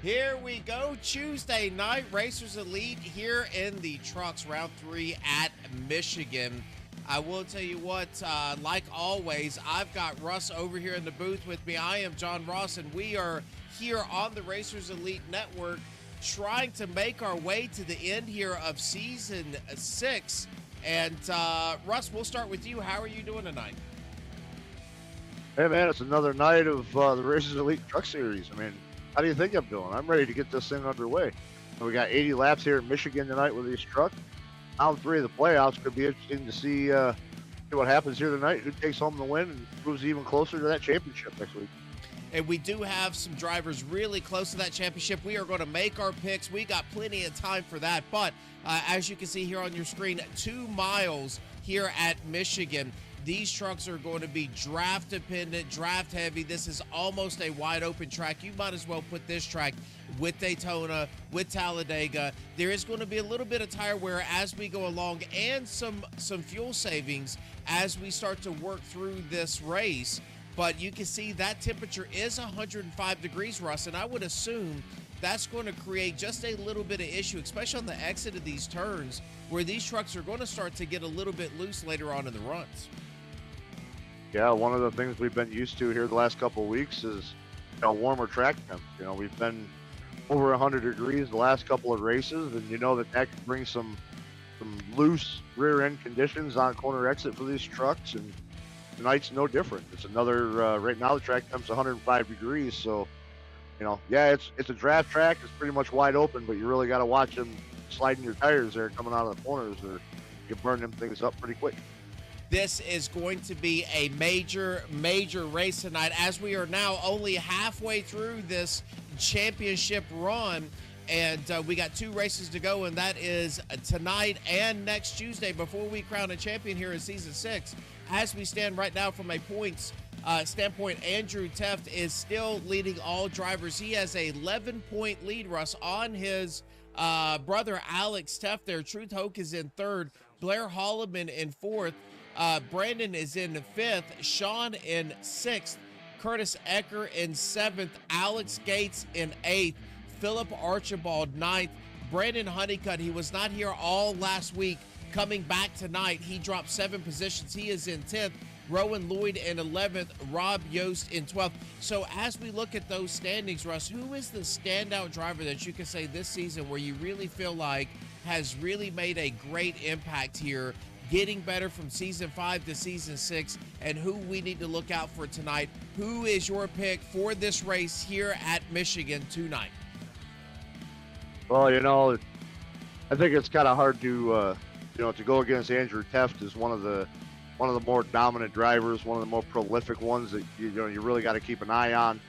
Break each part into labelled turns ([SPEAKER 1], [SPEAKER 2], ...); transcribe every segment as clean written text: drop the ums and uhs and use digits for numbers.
[SPEAKER 1] Here we go, Tuesday night, Racers Elite here in the trucks, round 3 at Michigan. I will tell you what, like always, I've got Russ over here in the booth with me. I am John Ross, and we are here on the Racers Elite Network trying to make our way to the end here of season 6. And Russ, we'll start with you. How are you doing tonight?
[SPEAKER 2] Hey man, it's another night of the Racers Elite Truck Series. I mean, how do you think I'm doing? I'm ready to get this thing underway. We got 80 laps here in Michigan tonight with these trucks. Round 3 of the playoffs could be interesting to see what happens here tonight. Who takes home the win and moves even closer to that championship next week.
[SPEAKER 1] And we do have some drivers really close to that championship. We are going to make our picks. We got plenty of time for that. But as you can see here on your screen, 2 miles here at Michigan. These trucks are going to be draft dependent, draft heavy. This is almost a wide open track. You might as well put this track with Daytona, with Talladega. There is going to be a little bit of tire wear as we go along and some fuel savings as we start to work through this race. But you can see that temperature is 105 degrees, Russ, and I would assume that's going to create just a little bit of issue, especially on the exit of these turns where these trucks are going to start to get a little bit loose later on in the runs.
[SPEAKER 2] Yeah, one of the things we've been used to here the last couple of weeks is warmer track temps. We've been over 100 degrees the last couple of races, and that could bring some loose rear end conditions on corner exit for these trucks. And tonight's no different. It's another right now the track temp's 105 degrees, so yeah, it's a draft track. It's pretty much wide open, but you really got to watch them sliding your tires there coming out of the corners, or you burn them things up pretty quick.
[SPEAKER 1] This is going to be a major race tonight, as we are now only halfway through this championship run. And we got 2 races to go, and that is tonight and next Tuesday before we crown a champion here in season 6. As we stand right now from a points standpoint, Andrew Teft is still leading all drivers. He has a 11-point lead, Russ, on his brother Alex Teft there. Truth Hoke is in 3rd, Blair Holloman in 4th. Brandon is in 5th, Sean in 6th, Curtis Ecker in 7th, Alex Gates in 8th, Philip Archibald 9th, Brandon Honeycutt, he was not here all last week, coming back tonight. He dropped 7 positions. He is in 10th, Rowan Lloyd in 11th, Rob Yost in 12th. So as we look at those standings, Russ, who is the standout driver that you can say this season where you really feel like has really made a great impact here, getting better from season 5 to season 6, and who we need to look out for tonight? Who is your pick for this race here at Michigan tonight?
[SPEAKER 2] Well, I think it's kind of hard to to go against Andrew Teft as one of the more dominant drivers, one of the more prolific ones that you really got to keep an eye on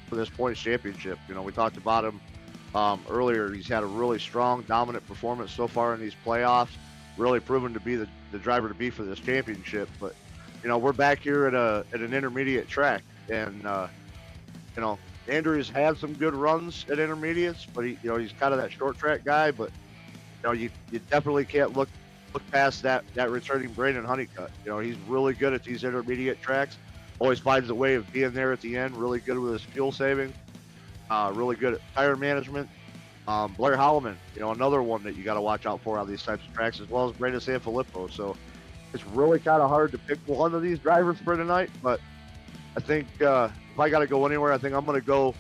[SPEAKER 2] for this points championship. We talked about him earlier. He's had a really strong, dominant performance so far in these playoffs. Really proven to be the driver to be for this championship. But we're back here at an intermediate track, and Andrews had some good runs at intermediates, but he's kind of that short track guy. But you definitely can't look past that returning Brandon Honeycutt. He's really good at these intermediate tracks. Always finds a way of being there at the end. Really good with his fuel saving. Really good at tire management. Blair Holloman, another one that you got to watch out for on these types of tracks, as well as Brandon Sanfilippo. So it's really kind of hard to pick one of these drivers for tonight, but I think if I got to go anywhere, I think I'm going to go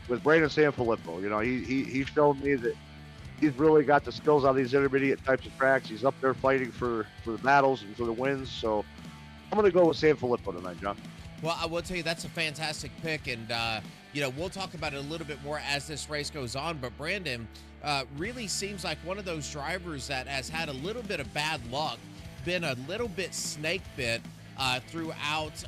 [SPEAKER 2] with Brandon Sanfilippo. He's shown me that he's really got the skills on these intermediate types of tracks. He's up there fighting for the battles and for the wins. So I'm going to go with Sanfilippo tonight, John.
[SPEAKER 1] Well, I will tell you that's a fantastic pick, and we'll talk about it a little bit more as this race goes on. But Brandon really seems like one of those drivers that has had a little bit of bad luck, been a little bit snake bit throughout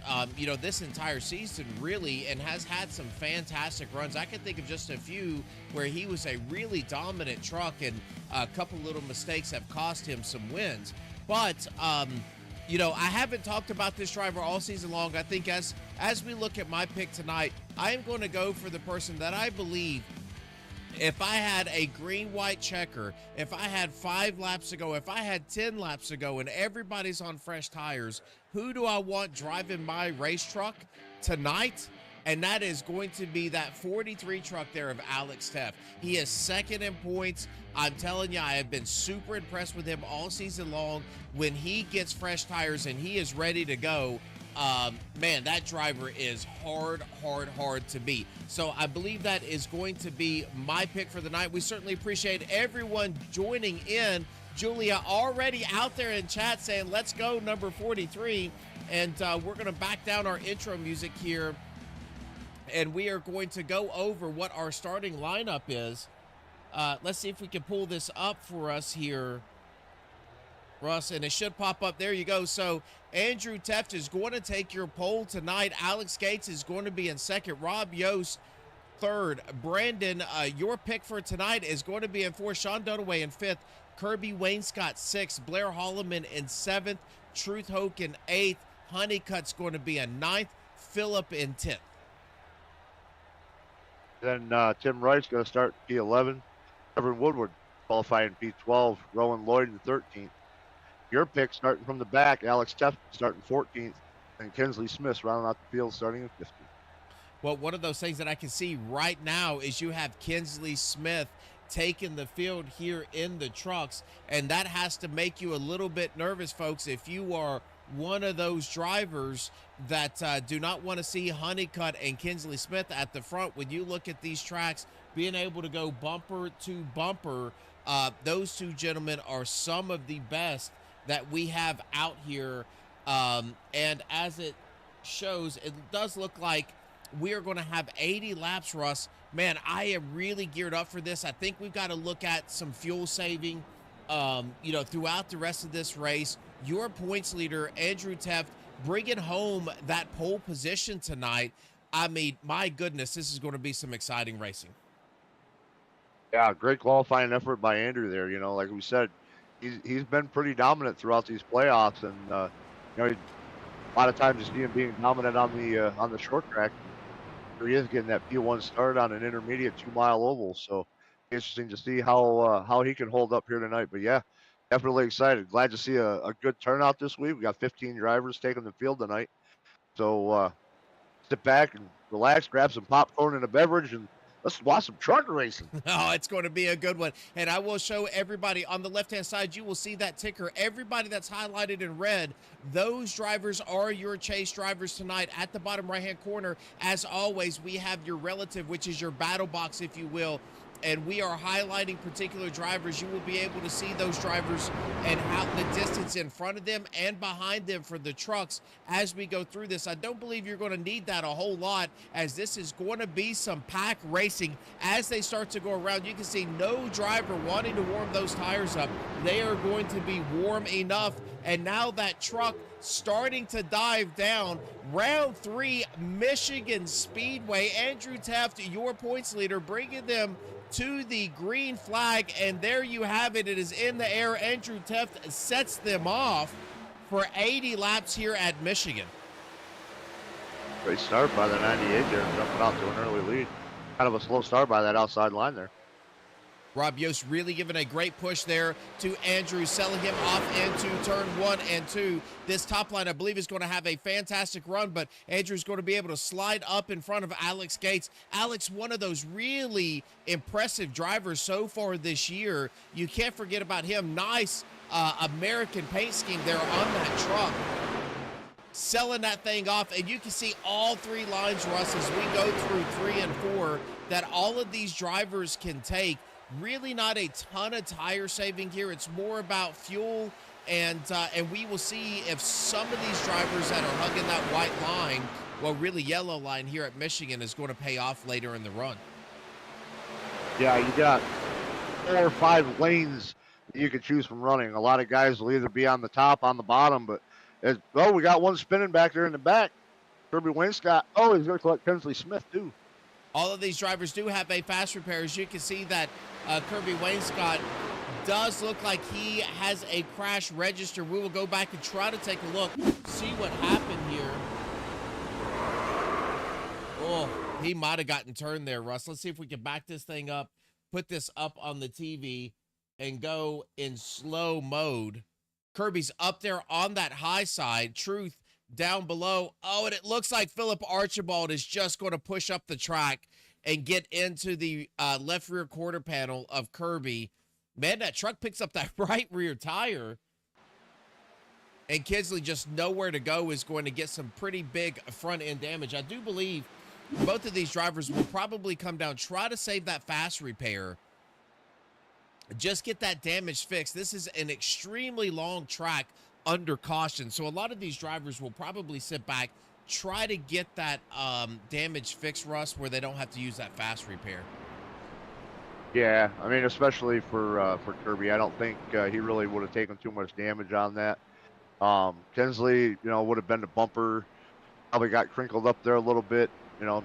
[SPEAKER 1] this entire season, really, and has had some fantastic runs. I can think of just a few where he was a really dominant truck, and a couple little mistakes have cost him some wins. But I haven't talked about this driver all season long. I think as we look at my pick tonight, I am going to go for the person that I believe, if I had a green-white checker, if I had 5 laps to go, if I had 10 laps to go, and everybody's on fresh tires, who do I want driving my race truck tonight? and that is going to be that 43 truck there of Alex Teff. He is second in points. I'm telling you, I have been super impressed with him all season long. When he gets fresh tires and he is ready to go, man, that driver is hard to beat. So I believe that is going to be my pick for the night. We certainly appreciate everyone joining in. Julia already out there in chat saying, let's go number 43. And we're going to back down our intro music here. And we are going to go over what our starting lineup is. Let's see if we can pull this up for us here, Russ, and it should pop up. There you go. So Andrew Teft is going to take your pole tonight. Alex Gates is going to be in second. Rob Yost third. Brandon, your pick for tonight is going to be in fourth. Sean Dunaway in fifth. Kirby Wainscott sixth. Blair Holloman in seventh. Truth Hoke in eighth. Honeycutt's going to be in ninth. Phillip in 10th.
[SPEAKER 2] Then Tim Wright's going to start P11. Trevor Woodward qualifying P12. Rowan Lloyd in 13th. Your pick starting from the back, Alex Teff starting 14th, and Kinsley Smith rounding out the field starting in 15th.
[SPEAKER 1] Well, one of those things that I can see right now is you have Kinsley Smith taking the field here in the trucks, and that has to make you a little bit nervous, folks, if you are one of those drivers that do not want to see Honeycutt and Kinsley Smith at the front. When you look at these tracks, being able to go bumper to bumper, those two gentlemen are some of the best that we have out here. And as it shows, it does look like we are going to have 80 laps, Russ. Man, I am really geared up for this. I think we've got to look at some fuel saving, throughout the rest of this race. Your points leader, Andrew Teft, bringing home that pole position tonight. I mean, my goodness, this is going to be some exciting racing.
[SPEAKER 2] Yeah, great qualifying effort by Andrew there. Like we said, he's been pretty dominant throughout these playoffs, and a lot of times you see him being dominant on the short track. Here he is getting that P1 start on an intermediate 2-mile oval. So interesting to see how he can hold up here tonight. But yeah, definitely excited. Glad to see a good turnout this week. We got 15 drivers taking the field tonight. So sit back and relax, grab some popcorn and a beverage, and let's watch some truck racing.
[SPEAKER 1] Oh, it's going to be a good one. And I will show everybody on the left-hand side, you will see that ticker. Everybody that's highlighted in red, those drivers are your chase drivers tonight. At the bottom right-hand corner, as always, we have your relative, which is your battle box, if you will. And we are highlighting particular drivers. You will be able to see those drivers and how the distance in front of them and behind them for the trucks as we go through this. I don't believe you're going to need that a whole lot, as this is going to be some pack racing as they start to go around. You can see no driver wanting to warm those tires up. They are going to be warm enough. And now that truck starting to dive down. Round 3, Michigan Speedway. Andrew Taft, your points leader, bringing them to the green flag, and there you have it. It is in the air. Andrew Teft sets them off for 80 laps here at Michigan.
[SPEAKER 2] Great start by the 98 there, jumping out to an early lead. Kind of a slow start by that outside line there.
[SPEAKER 1] Rob Yost really giving a great push there to Andrew, selling him off into turn 1 and 2. This top line, I believe, is going to have a fantastic run, but Andrew's going to be able to slide up in front of Alex Gates. Alex, one of those really impressive drivers so far this year. You can't forget about him. Nice American paint scheme there on that truck. Selling that thing off, and you can see all 3 lines, Russ, as we go through 3 and 4, that all of these drivers can take. Really not a ton of tire saving here. It's more about fuel, and we will see if some of these drivers that are hugging that white line, well, really yellow line here at Michigan, is going to pay off later in the run.
[SPEAKER 2] Yeah, you got 4 or 5 lanes that you can choose from running. A lot of guys will either be on the top, on the bottom, but we got one spinning back there in the back. Kirby Wainscott. Oh, he's going to collect Kinsley Smith too.
[SPEAKER 1] All of these drivers do have a fast repair. As you can see that Kirby Wainscott does look like he has a crash register. We will go back and try to take a look, see what happened here. Oh, he might have gotten turned there, Russ. Let's see if we can back this thing up, put this up on the TV, and go in slow mode. Kirby's up there on that high side. Truth down below. Oh, and it looks like Philip Archibald is just going to push up the track and get into the left rear quarter panel of Kirby. Man, that truck picks up that right rear tire. And Kinsley just nowhere to go is going to get some pretty big front end damage. I do believe both of these drivers will probably come down, try to save that fast repair, just get that damage fixed. This is an extremely long track under caution. So a lot of these drivers will probably sit back, try to get that damage fixed, Russ, where they don't have to use that fast repair.
[SPEAKER 2] Yeah, I mean, especially for Kirby, I don't think he really would have taken too much damage on that. Kinsley, would have been the bumper, probably got crinkled up there a little bit.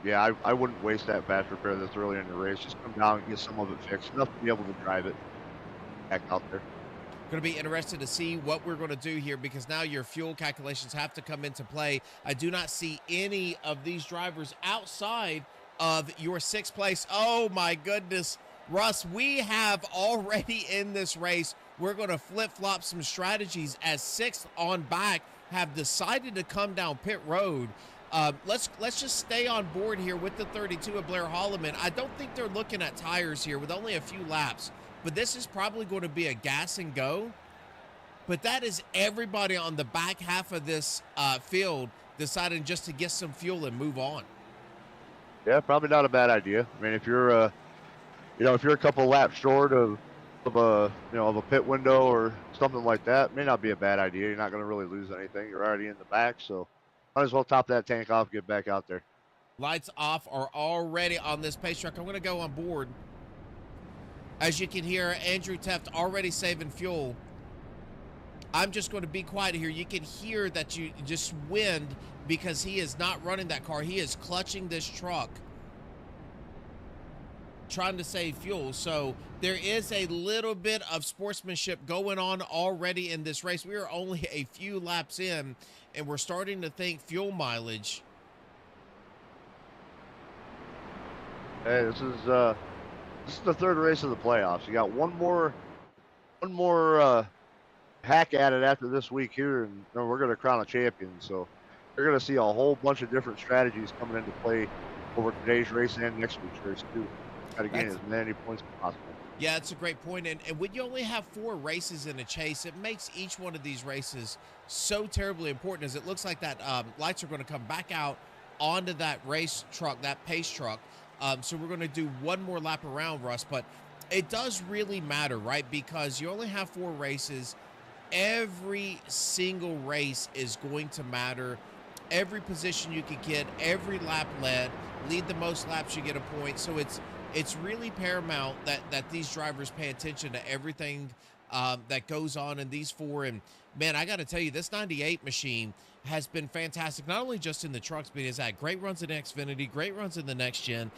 [SPEAKER 2] Yeah, I wouldn't waste that fast repair this early in the race. Just come down and get some of it fixed, enough to be able to drive it back out there.
[SPEAKER 1] Going to be interested to see what we're going to do here, because now your fuel calculations have to come into play. I do not see any of these drivers outside of your sixth place. Oh my goodness, Russ, we have already in this race, we're going to flip-flop some strategies as sixth on back have decided to come down pit road. Let's just stay on board here with the 32 of Blair Holloman. I don't think they're looking at tires here with only a few laps, but this is probably going to be a gas and go. But that is everybody on the back half of this field deciding just to get some fuel and move on.
[SPEAKER 2] Yeah, probably not a bad idea. I mean, if you're if you're a couple laps short of a pit window or something like that, it may not be a bad idea. You're not going to really lose anything. You're already in the back, so might as well top that tank off, get back out there.
[SPEAKER 1] Lights off are already on this pace truck. I'm going to go on board. As you can hear, Andrew Teft already saving fuel. I'm just going to be quiet here. You can hear that you just wind because he is not running that car. He is clutching this truck, trying to save fuel. So there is a little bit of sportsmanship going on already in this race. We are only a few laps in, and we're starting to think fuel mileage.
[SPEAKER 2] Hey, this is the third race of the playoffs. You got one more hack at it after this week here, and we're going to crown a champion. So you're going to see a whole bunch of different strategies coming into play over today's race and next week's race too. Got to gain as many points as possible.
[SPEAKER 1] Yeah, that's a great point. And when you only have 4 races in a chase, it makes each one of these races so terribly important, as it looks like that lights are going to come back out onto that race truck, that pace truck. So we're going to do one more lap around, Russ. But it does really matter, right? Because you only have 4 races. Every single race is going to matter. Every position you can get, every lap lead the most laps, you get a point. So it's really paramount that these drivers pay attention to everything that goes on in these 4. And man, I got to tell you, this 98 machine has been fantastic, not only just in the trucks, but it's had great runs in Xfinity, great runs in the next gen.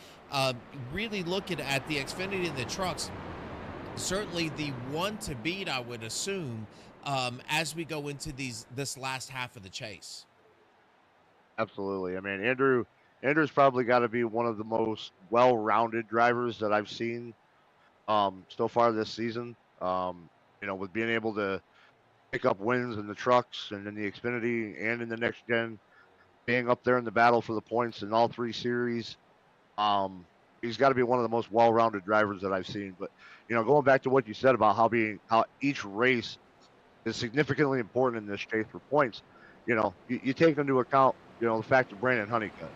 [SPEAKER 1] Really looking at the Xfinity and the trucks, certainly the one to beat, I would assume, as we go into this last half of the chase.
[SPEAKER 2] Absolutely. I mean, Andrew's probably got to be one of the most well-rounded drivers that I've seen so far this season. With being able to pick up wins in the trucks and in the Xfinity and in the next gen, being up there in the battle for the points in all 3 series. He's got to be one of the most well-rounded drivers that I've seen. But going back to what you said about how each race is significantly important in this chase for points, you take into account the fact of Brandon Honeycutt.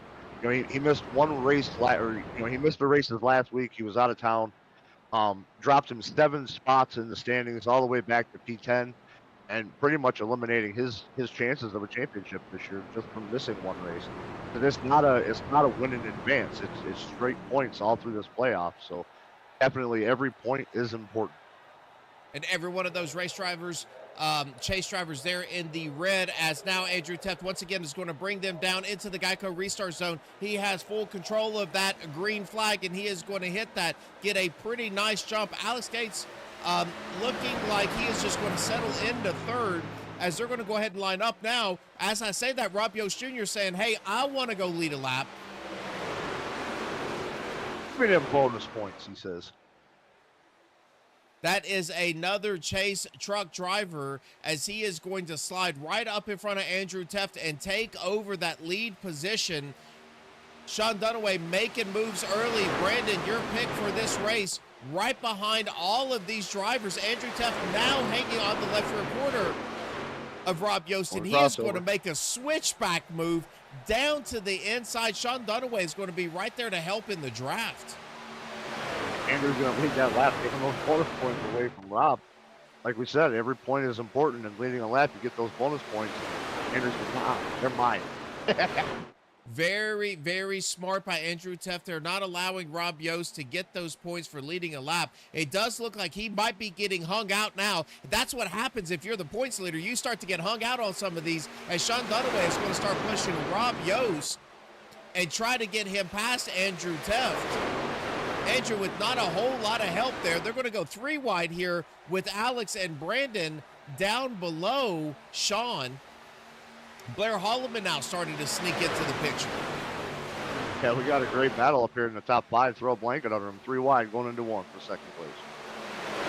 [SPEAKER 2] He missed one race, he missed the races last week. He was out of town. Dropped him 7 spots in the standings all the way back to P10, and pretty much eliminating his chances of a championship this year just from missing one race. And it's not a win in advance. It's straight points all through this playoff. So definitely every point is important.
[SPEAKER 1] And every one of those race drivers, chase drivers there in the red, as now Andrew Teft once again is going to bring them down into the Geico restart zone. He has full control of that green flag, and he is going to hit that, get a pretty nice jump. Alex Gates looking like he is just going to settle into third, as they're going to go ahead and line up now. As I say that, Rob Yost Jr. saying, hey, I want to go lead a lap.
[SPEAKER 2] Give me them bonus points, he says.
[SPEAKER 1] That is another Chase truck driver as he is going to slide right up in front of Andrew Teft and take over that lead position. Sean Dunaway making moves early. Brandon, your pick for this race, right behind all of these drivers. Andrew Teft now hanging on the left rear quarter of Rob Yost, and he is going to make a switchback move down to the inside. Sean Dunaway is going to be right there to help in the draft.
[SPEAKER 2] Andrew's going to lead that lap, taking those bonus points away from Rob. Like we said, every point is important, and leading a lap, you get those bonus points. Andrew's going, they're mine.
[SPEAKER 1] Very, very smart by Andrew Teft. They're not allowing Rob Yost to get those points for leading a lap. It does look like he might be getting hung out now. That's what happens if you're the points leader. You start to get hung out on some of these, as Sean Dunaway is going to start pushing Rob Yost and try to get him past Andrew Teft. Andrew with not a whole lot of help there. They're going to go 3 wide here with Alex and Brandon down below Sean. Blair Holloman now starting to sneak into the picture.
[SPEAKER 2] Yeah, we got a great battle up here in the top 5. Throw a blanket under them. 3 wide going into 1 for second place.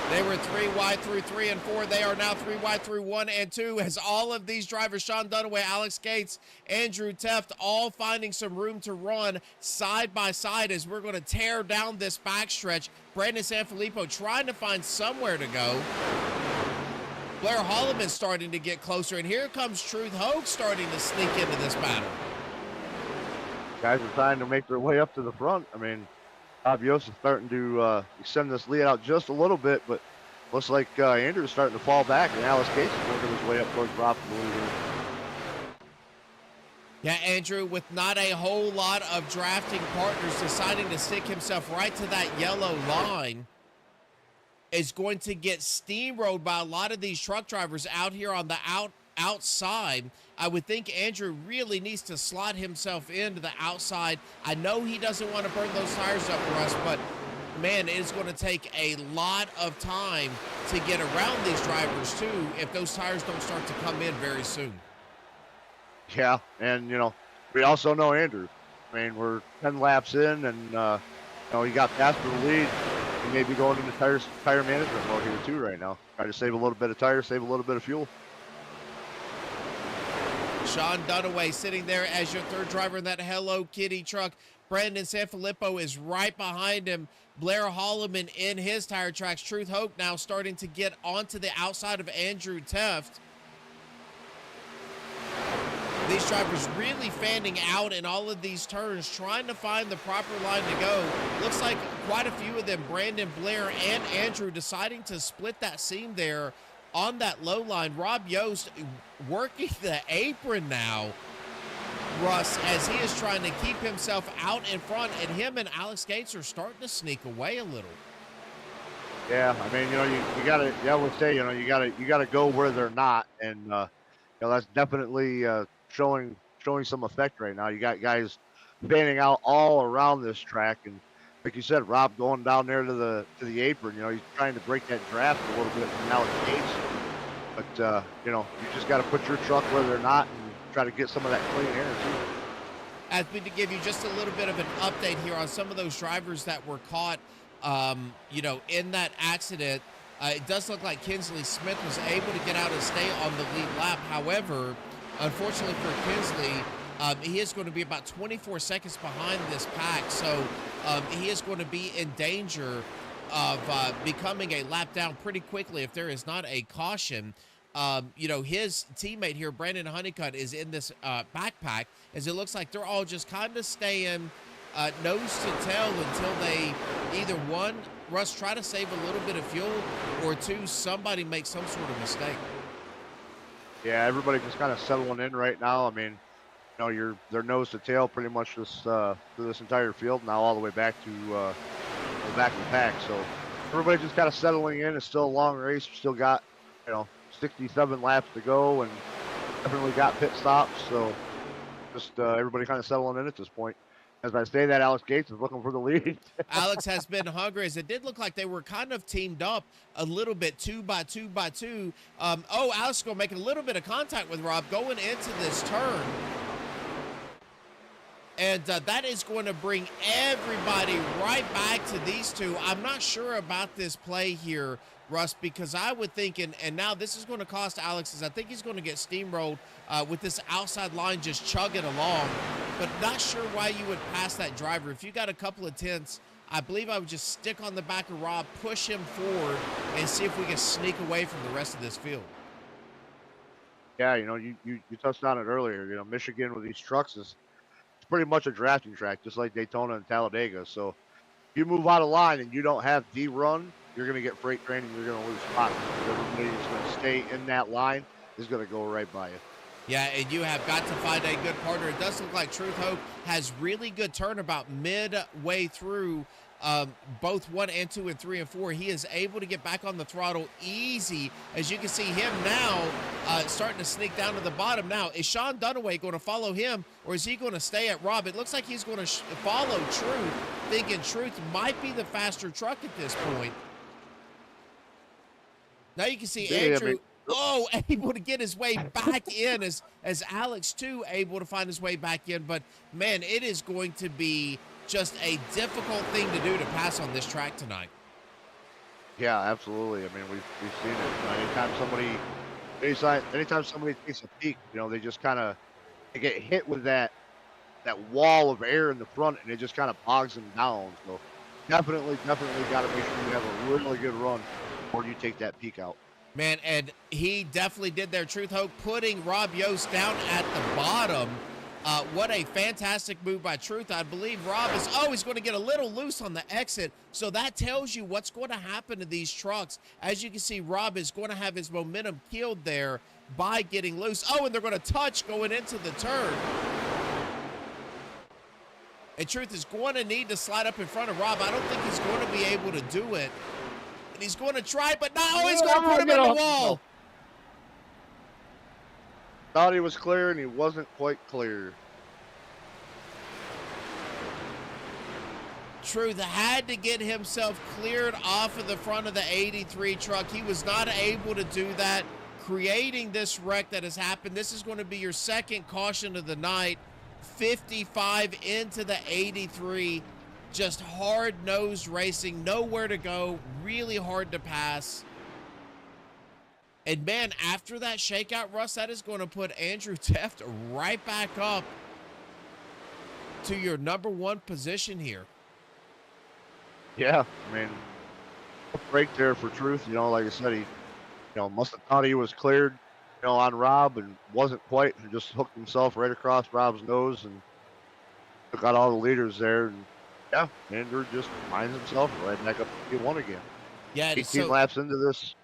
[SPEAKER 1] They were 3 wide through 3 and 4. They are now 3 wide through 1 and 2 as all of these drivers, Sean Dunaway, Alex Gates, Andrew Teft, all finding some room to run side by side as we're going to tear down this backstretch. Brandon Sanfilippo trying to find somewhere to go. Blair Holloman starting to get closer, and here comes Truth Hogue starting to sneak into this battle.
[SPEAKER 2] Guys are trying to make their way up to the front. I mean, Rob Yost is starting to extend this lead out just a little bit, but looks like Andrew's starting to fall back, and Alex Gates is working his way up towards Rob for the lead.
[SPEAKER 1] Yeah, Andrew, with not a whole lot of drafting partners, deciding to stick himself right to that yellow line, is going to get steamrolled by a lot of these truck drivers out here on the outside. I would think Andrew really needs to slot himself into the outside. I know he doesn't want to burn those tires up for us, but man, it is going to take a lot of time to get around these drivers too if those tires don't start to come in very soon.
[SPEAKER 2] Yeah, and you know, we also know Andrew. I mean, we're 10 laps in, and you know, he got past the lead. He may be going into tire management mode here too right now. Try to save a little bit of tire, save a little bit of fuel.
[SPEAKER 1] Sean Dunaway sitting there as your third driver in that Hello Kitty truck. Brandon Sanfilippo is right behind him. Blair Holloman in his tire tracks. Truth Hogue now starting to get onto the outside of Andrew Teft. These drivers really fanning out in all of these turns, trying to find the proper line to go. Looks like quite a few of them, Brandon, Blair, and Andrew, deciding to split that seam there on that low line. Rob Yost working the apron now, Russ, as he is trying to keep himself out in front, and him and Alex Gates are starting to sneak away a little.
[SPEAKER 2] Yeah, I mean, you know, you gotta, yeah, I would say, you know, you gotta go where they're not, and you know, that's definitely showing some effect right now. You got guys fanning out all around this track, and like you said, Rob going down there to the apron. You know, he's trying to break that draft a little bit from Alex Gates, but you know, you just got to put your truck where they're not and try to get some of that clean air too.
[SPEAKER 1] As we to give you just a little bit of an update here on some of those drivers that were caught, you know, in that accident. It does look like Kinsley Smith was able to get out and stay on the lead lap. However, unfortunately for Kinsley, he is going to be about 24 seconds behind this pack, so he is going to be in danger of becoming a lap down pretty quickly if there is not a caution. You know, his teammate here, Brandon Honeycutt, is in this backpack, as it looks like they're all just kind of staying nose to tail until they either one, Russ, try to save a little bit of fuel, or two, somebody makes some sort of mistake.
[SPEAKER 2] Yeah, everybody just kind of settling in right now. I mean, you know, they're nose to tail pretty much this through this entire field now, all the way back to the back of the pack. So everybody just kind of settling in. It's still a long race. We still got, you know, 67 laps to go, and definitely got pit stops. So just everybody kind of settling in at this point. As I say that, Alex Gates is looking for the lead.
[SPEAKER 1] Alex has been hungry, as it did look like they were kind of teamed up a little bit, 2 by 2 by 2. Alex is going to make a little bit of contact with Rob going into this turn. And that is going to bring everybody right back to these two. I'm not sure about this play here, Russ, because I would think, and now this is going to cost Alex, is I think he's going to get steamrolled with this outside line just chugging along, but not sure why you would pass that driver. If you got a couple of tenths, I believe I would just stick on the back of Rob, push him forward, and see if we can sneak away from the rest of this field.
[SPEAKER 2] Yeah, you touched on it earlier. Michigan with these trucks is it's pretty much a drafting track, just like Daytona and Talladega. So if you move out of line and you don't have the run, you're going to get freight train and you're going to lose spots. Everybody who's going to stay in that line is going to go right by you.
[SPEAKER 1] Yeah, and you have got to find a good partner. It does look like Truth Hope has really good turnabout midway through both 1 and 2 and 3 and 4. He is able to get back on the throttle easy. As you can see him now starting to sneak down to the bottom. Now, is Sean Dunaway going to follow him, or is he going to stay at Rob? It looks like he's going to follow Truth, thinking Truth might be the faster truck at this point. Now you can see Andrew... able to get his way back in as Alex, too, able to find his way back in. But, man, it is going to be just a difficult thing to do to pass on this track tonight.
[SPEAKER 2] Yeah, absolutely. I mean, we've seen it. Anytime somebody takes a peek, they just kind of get hit with that wall of air in the front, and it just kind of bogs them down. So definitely got to make sure you have a really good run before you take that peak out.
[SPEAKER 1] Man, and he definitely did their Truth Hope, putting Rob Yost down at the bottom. What a fantastic move by Truth. I believe Rob is, he's going to get a little loose on the exit. So that tells you what's going to happen to these trucks. As you can see, Rob is going to have his momentum killed there by getting loose. And they're going to touch going into the turn. And Truth is going to need to slide up in front of Rob. I don't think he's going to be able to do it. And he's going to try, but no, he's going to put him in the wall.
[SPEAKER 2] Thought he was clear, and he wasn't quite clear.
[SPEAKER 1] Truth had to get himself cleared off of the front of the 83 truck. He was not able to do that, creating this wreck that has happened. This is going to be your second caution of the night. 55 into the 83. Just hard-nosed racing, nowhere to go, really hard to pass. And, man, after that shakeout, Russ, that is going to put Andrew Teft right back up to your number 1 position here.
[SPEAKER 2] Yeah, I mean, break there for Truth. Like I said, he must have thought he was cleared, on Rob, and wasn't quite, and just hooked himself right across Rob's nose and took out all the leaders there. And yeah, Andrew just finds himself right back up to P1 again.
[SPEAKER 1] Yeah,
[SPEAKER 2] 18 laps into this.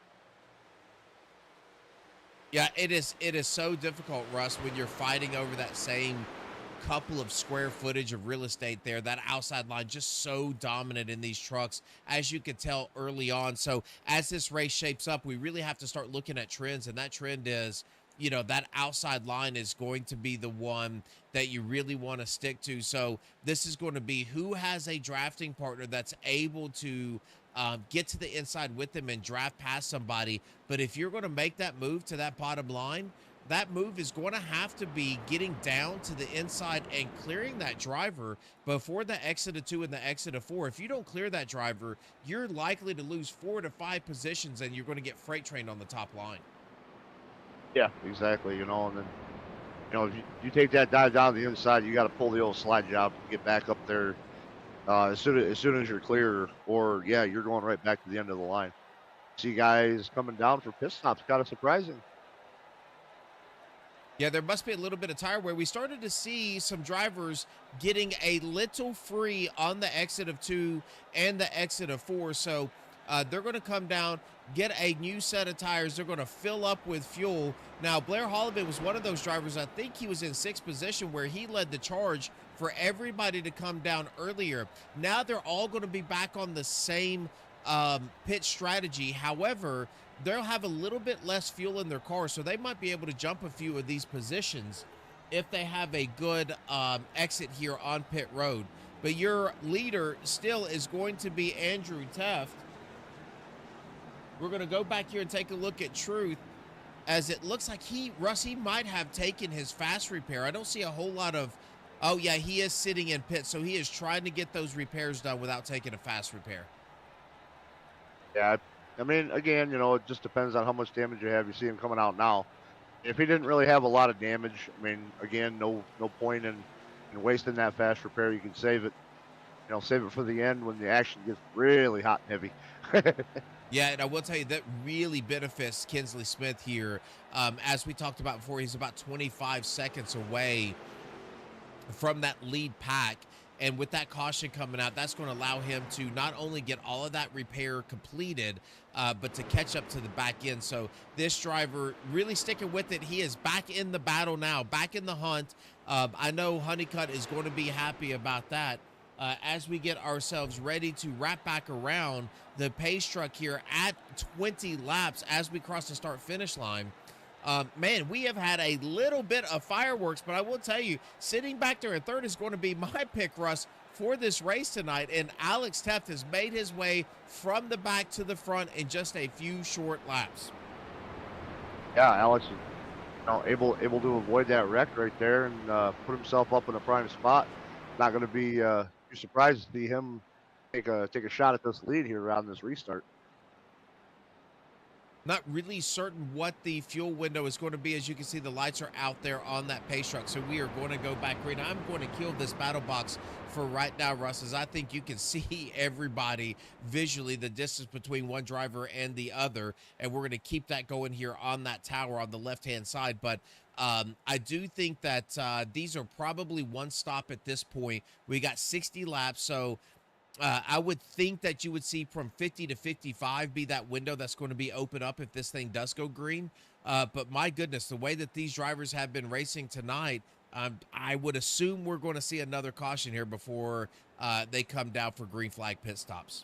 [SPEAKER 1] Yeah, it is so difficult, Russ, when you're fighting over that same couple of square footage of real estate there. That outside line just so dominant in these trucks, as you could tell early on. So as this race shapes up, we really have to start looking at trends, and that trend is, that outside line is going to be the one that you really want to stick to. So this is going to be who has a drafting partner that's able to get to the inside with them and draft past somebody. But if you're going to make that move to that bottom line, that move is going to have to be getting down to the inside and clearing that driver before the exit of 2 and the exit of 4. If you don't clear that driver, you're likely to lose 4 to 5 positions, and you're going to get freight trained on the top line.
[SPEAKER 2] Yeah, exactly. And then, if you take that dive down the inside, you got to pull the old slide job to get back up there as soon as you're clear, or yeah, you're going right back to the end of the line. See guys coming down for pit stops, kind of surprising.
[SPEAKER 1] Yeah, there must be a little bit of tire wear. We started to see some drivers getting a little free on the exit of 2 and the exit of 4. So they're going to come down, get a new set of tires. They're going to fill up with fuel. Now, Blair Holloway was one of those drivers. I think he was in 6th position where he led the charge for everybody to come down earlier. Now they're all going to be back on the same pit strategy. However, they'll have a little bit less fuel in their car, so they might be able to jump a few of these positions if they have a good exit here on pit road. But your leader still is going to be Andrew Teft. We're going to go back here and take a look at Truth, as it looks like Russ might have taken his fast repair. I don't see a whole lot of Oh, yeah, he is sitting in pit, so he is trying to get those repairs done without taking a fast repair.
[SPEAKER 2] Yeah, I mean, again, it just depends on how much damage you have. You see him coming out now. If he didn't really have a lot of damage, I mean, again, no point in wasting that fast repair. You can save it, save it for the end when the action gets really hot and heavy.
[SPEAKER 1] Yeah, and I will tell you that really benefits Kinsley Smith here. As we talked about before, he's about 25 seconds away from that lead pack. And with that caution coming out, that's going to allow him to not only get all of that repair completed, but to catch up to the back end. So this driver really sticking with it. He is back in the battle now, back in the hunt. I know Honeycutt is going to be happy about that. As we get ourselves ready to wrap back around the pace truck here at 20 laps as we cross the start-finish line. Man, we have had a little bit of fireworks, but I will tell you, sitting back there in third is going to be my pick, Russ, for this race tonight. And Alex Teft has made his way from the back to the front in just a few short laps.
[SPEAKER 2] Yeah, Alex is able to avoid that wreck right there and put himself up in a prime spot. Not going to be too surprised to see him take a shot at this lead here around this restart.
[SPEAKER 1] Not really certain what the fuel window is going to be. As you can see, the lights are out there on that pace truck. So we are going to go back green. I'm going to kill this battle box for right now, Russ, as I think you can see everybody visually, the distance between one driver and the other. And we're going to keep that going here on that tower on the left-hand side. But I do think that these are probably one stop at this point. We got 60 laps, so I would think that you would see from 50 to 55 be that window that's going to be open up if this thing does go green. But my goodness, the way that these drivers have been racing tonight, I would assume we're going to see another caution here before they come down for green flag pit stops.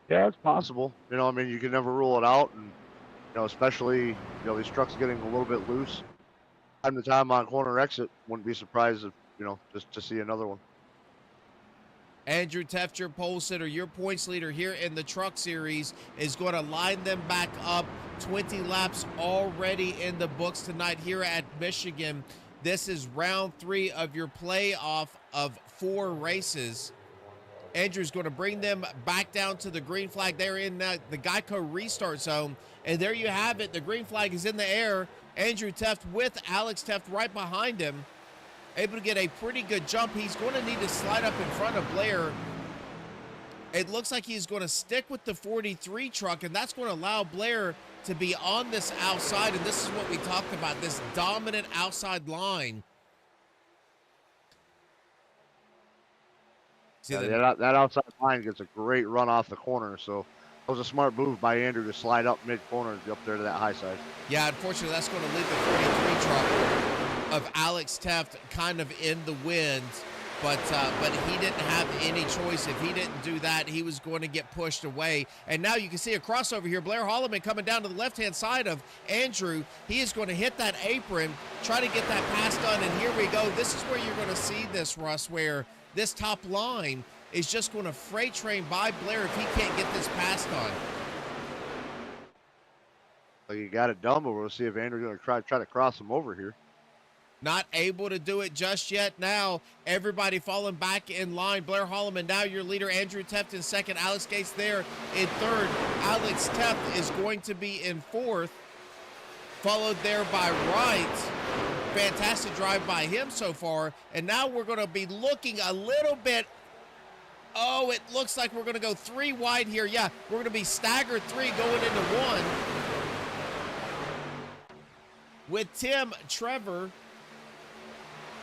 [SPEAKER 2] Yeah, it's possible. I mean, you can never rule it out, and especially these trucks getting a little bit loose. Time to time on corner exit, wouldn't be surprised if just to see another one.
[SPEAKER 1] Andrew Teft, your pole sitter, your points leader here in the truck series, is going to line them back up. 20 laps already in the books tonight here at Michigan. This is round 3 of your playoff of 4 races. Andrew's going to bring them back down to the green flag. They're in the Geico restart zone. And there you have it. The green flag is in the air. Andrew Teft with Alex Teft right behind him, able to get a pretty good jump. He's going to need to slide up in front of Blair. It looks like he's going to stick with the 43 truck, and that's going to allow Blair to be on this outside. And this is what we talked about, this dominant outside line. See
[SPEAKER 2] that outside line gets a great run off the corner, so that was a smart move by Andrew to slide up mid-corner up there to that high side.
[SPEAKER 1] Yeah, unfortunately, that's going to leave the 43 truck of Alex Teft kind of in the wind, but he didn't have any choice. If he didn't do that, he was going to get pushed away. And now you can see a crossover here. Blair Holloman coming down to the left-hand side of Andrew. He is going to hit that apron, try to get that pass done, and here we go. This is where you're going to see this, Russ, where this top line is just going to freight train by Blair if he can't get this pass done.
[SPEAKER 2] Well, you got it done, but we'll see if Andrew's going to try to cross him over here.
[SPEAKER 1] Not able to do it just yet. Now everybody falling back in line. Blair Holloman, now your leader. Andrew Teft in second. Alex Gates there in third. Alex Teft is going to be in fourth, followed there by Wright. Fantastic drive by him so far. And now we're going to be looking a little bit. Oh, it looks like we're going to go 3 wide here. Yeah, we're going to be staggered 3 going into 1. With Tim, Trevor,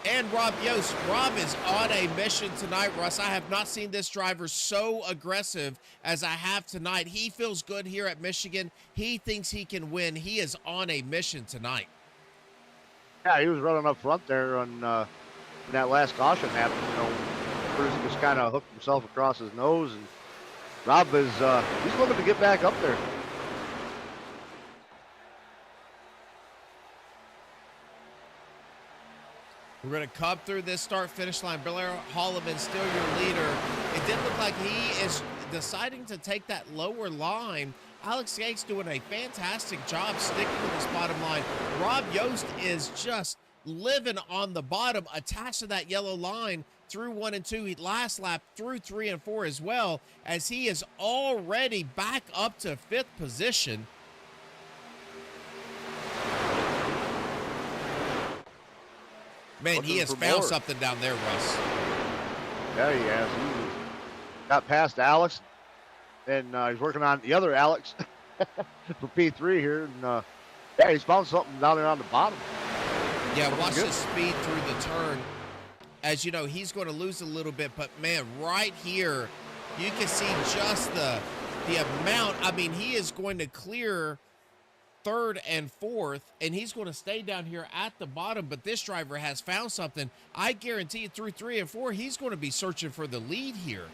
[SPEAKER 1] and Rob Yost. Rob is on a mission tonight, Russ. I have not seen this driver so aggressive as I have tonight. He feels good here at Michigan. He thinks he can win. He is on a mission tonight.
[SPEAKER 2] Yeah, he was running up front there when that last caution happened. Bruce just kind of hooked himself across his nose, and Rob is he's looking to get back up there.
[SPEAKER 1] We're going to come through this start-finish line. Blair Holloman still your leader. It did look like he is deciding to take that lower line. Alex Gates doing a fantastic job sticking to this bottom line. Rob Yost is just living on the bottom, attached to that yellow line through 1 and 2. Last lap through 3 and 4 as well, as he is already back up to 5th position. Man, he has found something down there, Russ.
[SPEAKER 2] Yeah, he has. He got past Alex, and he's working on the other Alex for P3 here. And yeah, he's found something down there on the bottom.
[SPEAKER 1] Yeah, watch the speed through the turn. As you know, he's going to lose a little bit, but man, right here, you can see just the amount. I mean, he is going to clear 3rd and 4th, and he's going to stay down here at the bottom, but this driver has found something. I guarantee you through 3 and 4, he's going to be searching for the lead here.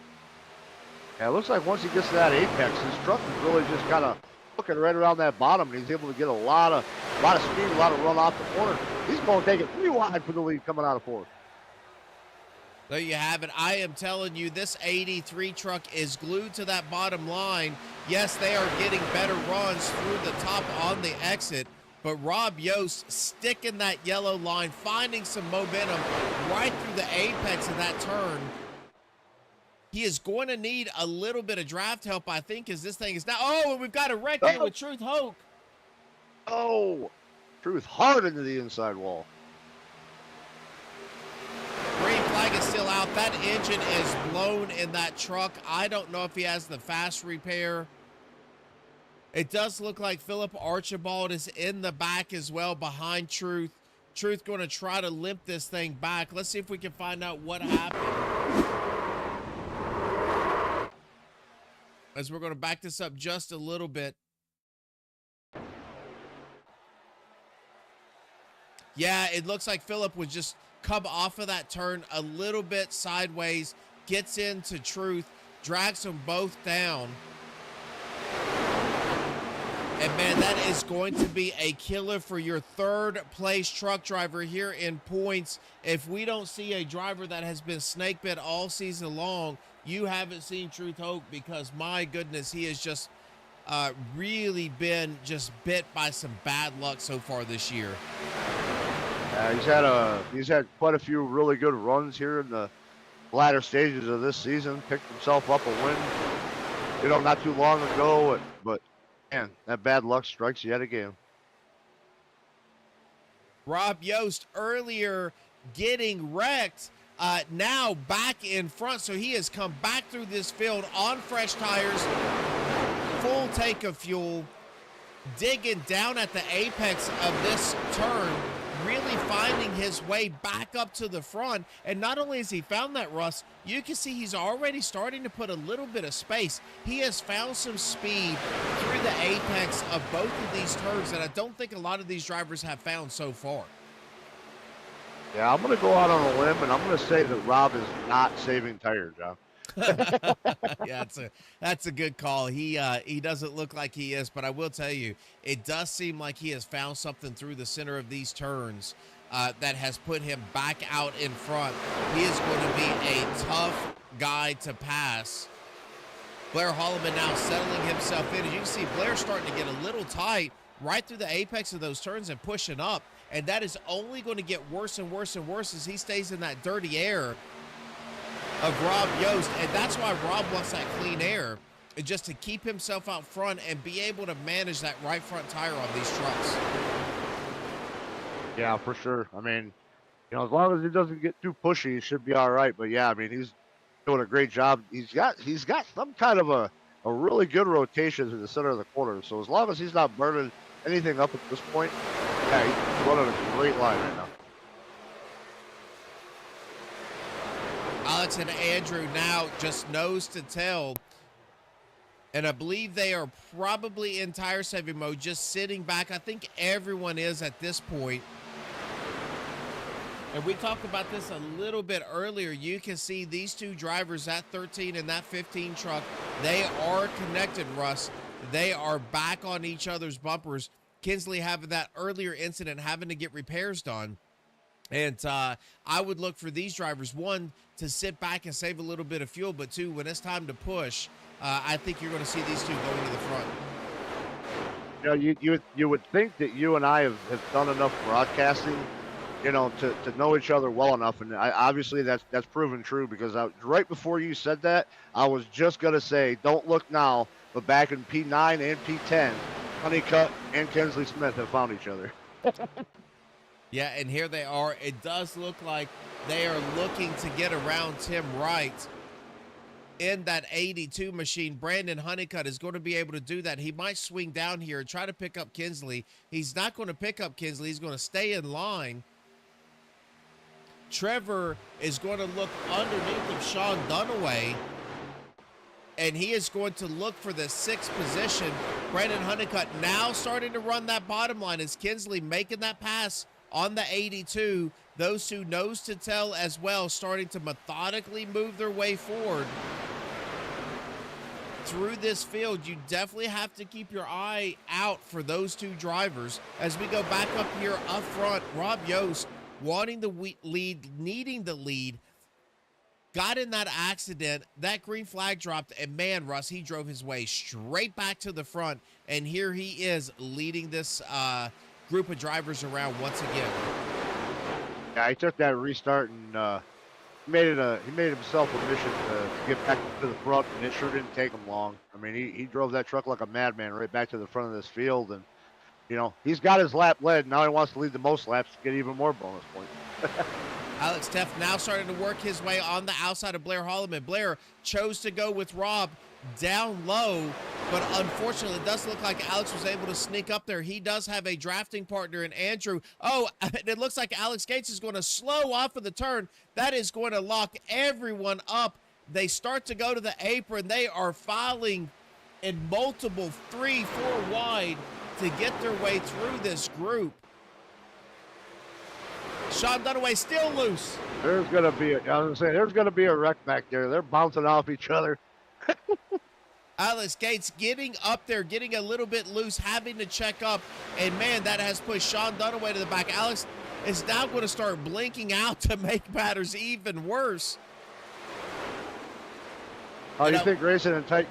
[SPEAKER 2] Yeah, it looks like once he gets to that apex, his truck is really just kind of looking right around that bottom, and he's able to get a lot of speed, a lot of run off the corner. He's going to take it pretty wide for the lead coming out of 4th.
[SPEAKER 1] There you have it. I am telling you, this 83 truck is glued to that bottom line. Yes, they are getting better runs through the top on the exit, but Rob Yost sticking that yellow line, finding some momentum right through the apex of that turn. He is going to need a little bit of draft help, I think, as this thing is now. Oh, and we've got a wreck here with Truth Hoke.
[SPEAKER 2] Oh, Truth hard into the inside wall.
[SPEAKER 1] Green flag is still out. That engine is blown in that truck. I don't know if he has the fast repair. It does look like Philip Archibald is in the back as well behind Truth. Truth going to try to limp this thing back. Let's see if we can find out what happened. As we're going to back this up just a little bit. Yeah, it looks like Philip was just come off of that turn a little bit sideways, gets into Truth, drags them both down. And man, that is going to be a killer for your 3rd place truck driver here in points. If we don't see a driver that has been snake bit all season long, you haven't seen Truth Hoke, because my goodness, he has just really been just bit by some bad luck so far this year.
[SPEAKER 2] He's had quite a few really good runs here in the latter stages of this season. Picked himself up a win, you know, not too long ago. But man, that bad luck strikes yet again.
[SPEAKER 1] Rob Yost earlier getting wrecked, now back in front. So he has come back through this field on fresh tires, full tank of fuel, digging down at the apex of this turn, really finding his way back up to the front. And not only has he found that, Russ, you can see he's already starting to put a little bit of space. He has found some speed through the apex of both of these turns that I don't think a lot of these drivers have found so far.
[SPEAKER 2] Yeah, I'm going to go out on a limb, and I'm going to say that Rob is not saving tires, John.
[SPEAKER 1] Yeah, that's a good call. He doesn't look like he is, but I will tell you, it does seem like he has found something through the center of these turns that has put him back out in front. He is going to be a tough guy to pass. Blair Holloman now settling himself in. As you can see, Blair starting to get a little tight right through the apex of those turns and pushing up, and that is only going to get worse and worse and worse as he stays in that dirty air of Rob Yost. And that's why Rob wants that clean air, just to keep himself out front and be able to manage that right front tire on these trucks.
[SPEAKER 2] Yeah, for sure. I mean, you know, as long as he doesn't get too pushy, he should be all right. But yeah, I mean, he's doing a great job. He's got some kind of a really good rotation to the center of the corner. So as long as he's not burning anything up at this point, yeah, he's running a great line right now.
[SPEAKER 1] Alex and Andrew now just nose to tail. And I believe they are probably in tire saving mode, just sitting back. I think everyone is at this point. And we talked about this a little bit earlier. You can see these two drivers, that 13 and that 15 truck, they are connected, Russ. They are back on each other's bumpers. Kinsley having that earlier incident, having to get repairs done. And I would look for these drivers, one, to sit back and save a little bit of fuel, but two, when it's time to push, I think you're going to see these two going to the front.
[SPEAKER 2] You know, you would think that you and I have done enough broadcasting, to know each other well enough. And obviously that's proven true because right before you said that, I was just gonna say, don't look now, but back in P9 and P10, Honeycutt and Kinsley Smith have found each other.
[SPEAKER 1] Yeah, and here they are. It does look like they are looking to get around Tim Wright in that 82 machine. Brandon Honeycutt is going to be able to do that. He might swing down here and try to pick up Kinsley. He's not going to pick up Kinsley. He's going to stay in line. Trevor is going to look underneath of Sean Dunaway, and he is going to look for the sixth position. Brandon Honeycutt now starting to run that bottom line. Is Kinsley making that pass on the 82? Those two nose to tail as well, starting to methodically move their way forward through this field. You definitely have to keep your eye out for those two drivers. As we go back up here up front, Rob Yost wanting the lead, needing the lead, got in that accident. That green flag dropped, and man, Russ, he drove his way straight back to the front, and here he is leading this group of drivers around once again.
[SPEAKER 2] Yeah, he took that restart and he made himself a mission to get back to the front, and it sure didn't take him long. I mean, he drove that truck like a madman right back to the front of this field, and he's got his lap led. Now he wants to lead the most laps to get even more bonus points.
[SPEAKER 1] Alex Teff now starting to work his way on the outside of Blair Holloman. Blair chose to go with Rob down low, but unfortunately it does look like Alex was able to sneak up there. He does have a drafting partner in Andrew. Oh, it looks like Alex Gates is going to slow off of the turn. That is going to lock everyone up. They start to go to the apron. They are filing in multiple 3-4 wide to get their way through this group. Sean Dunaway still loose.
[SPEAKER 2] There's going to be a wreck back there. They're bouncing off each other.
[SPEAKER 1] Alex Gates getting up there, getting a little bit loose, having to check up, and man, that has pushed Sean Dunaway to the back. Alex is now going to start blinking out to make matters even worse.
[SPEAKER 2] Oh, you think racing in tight?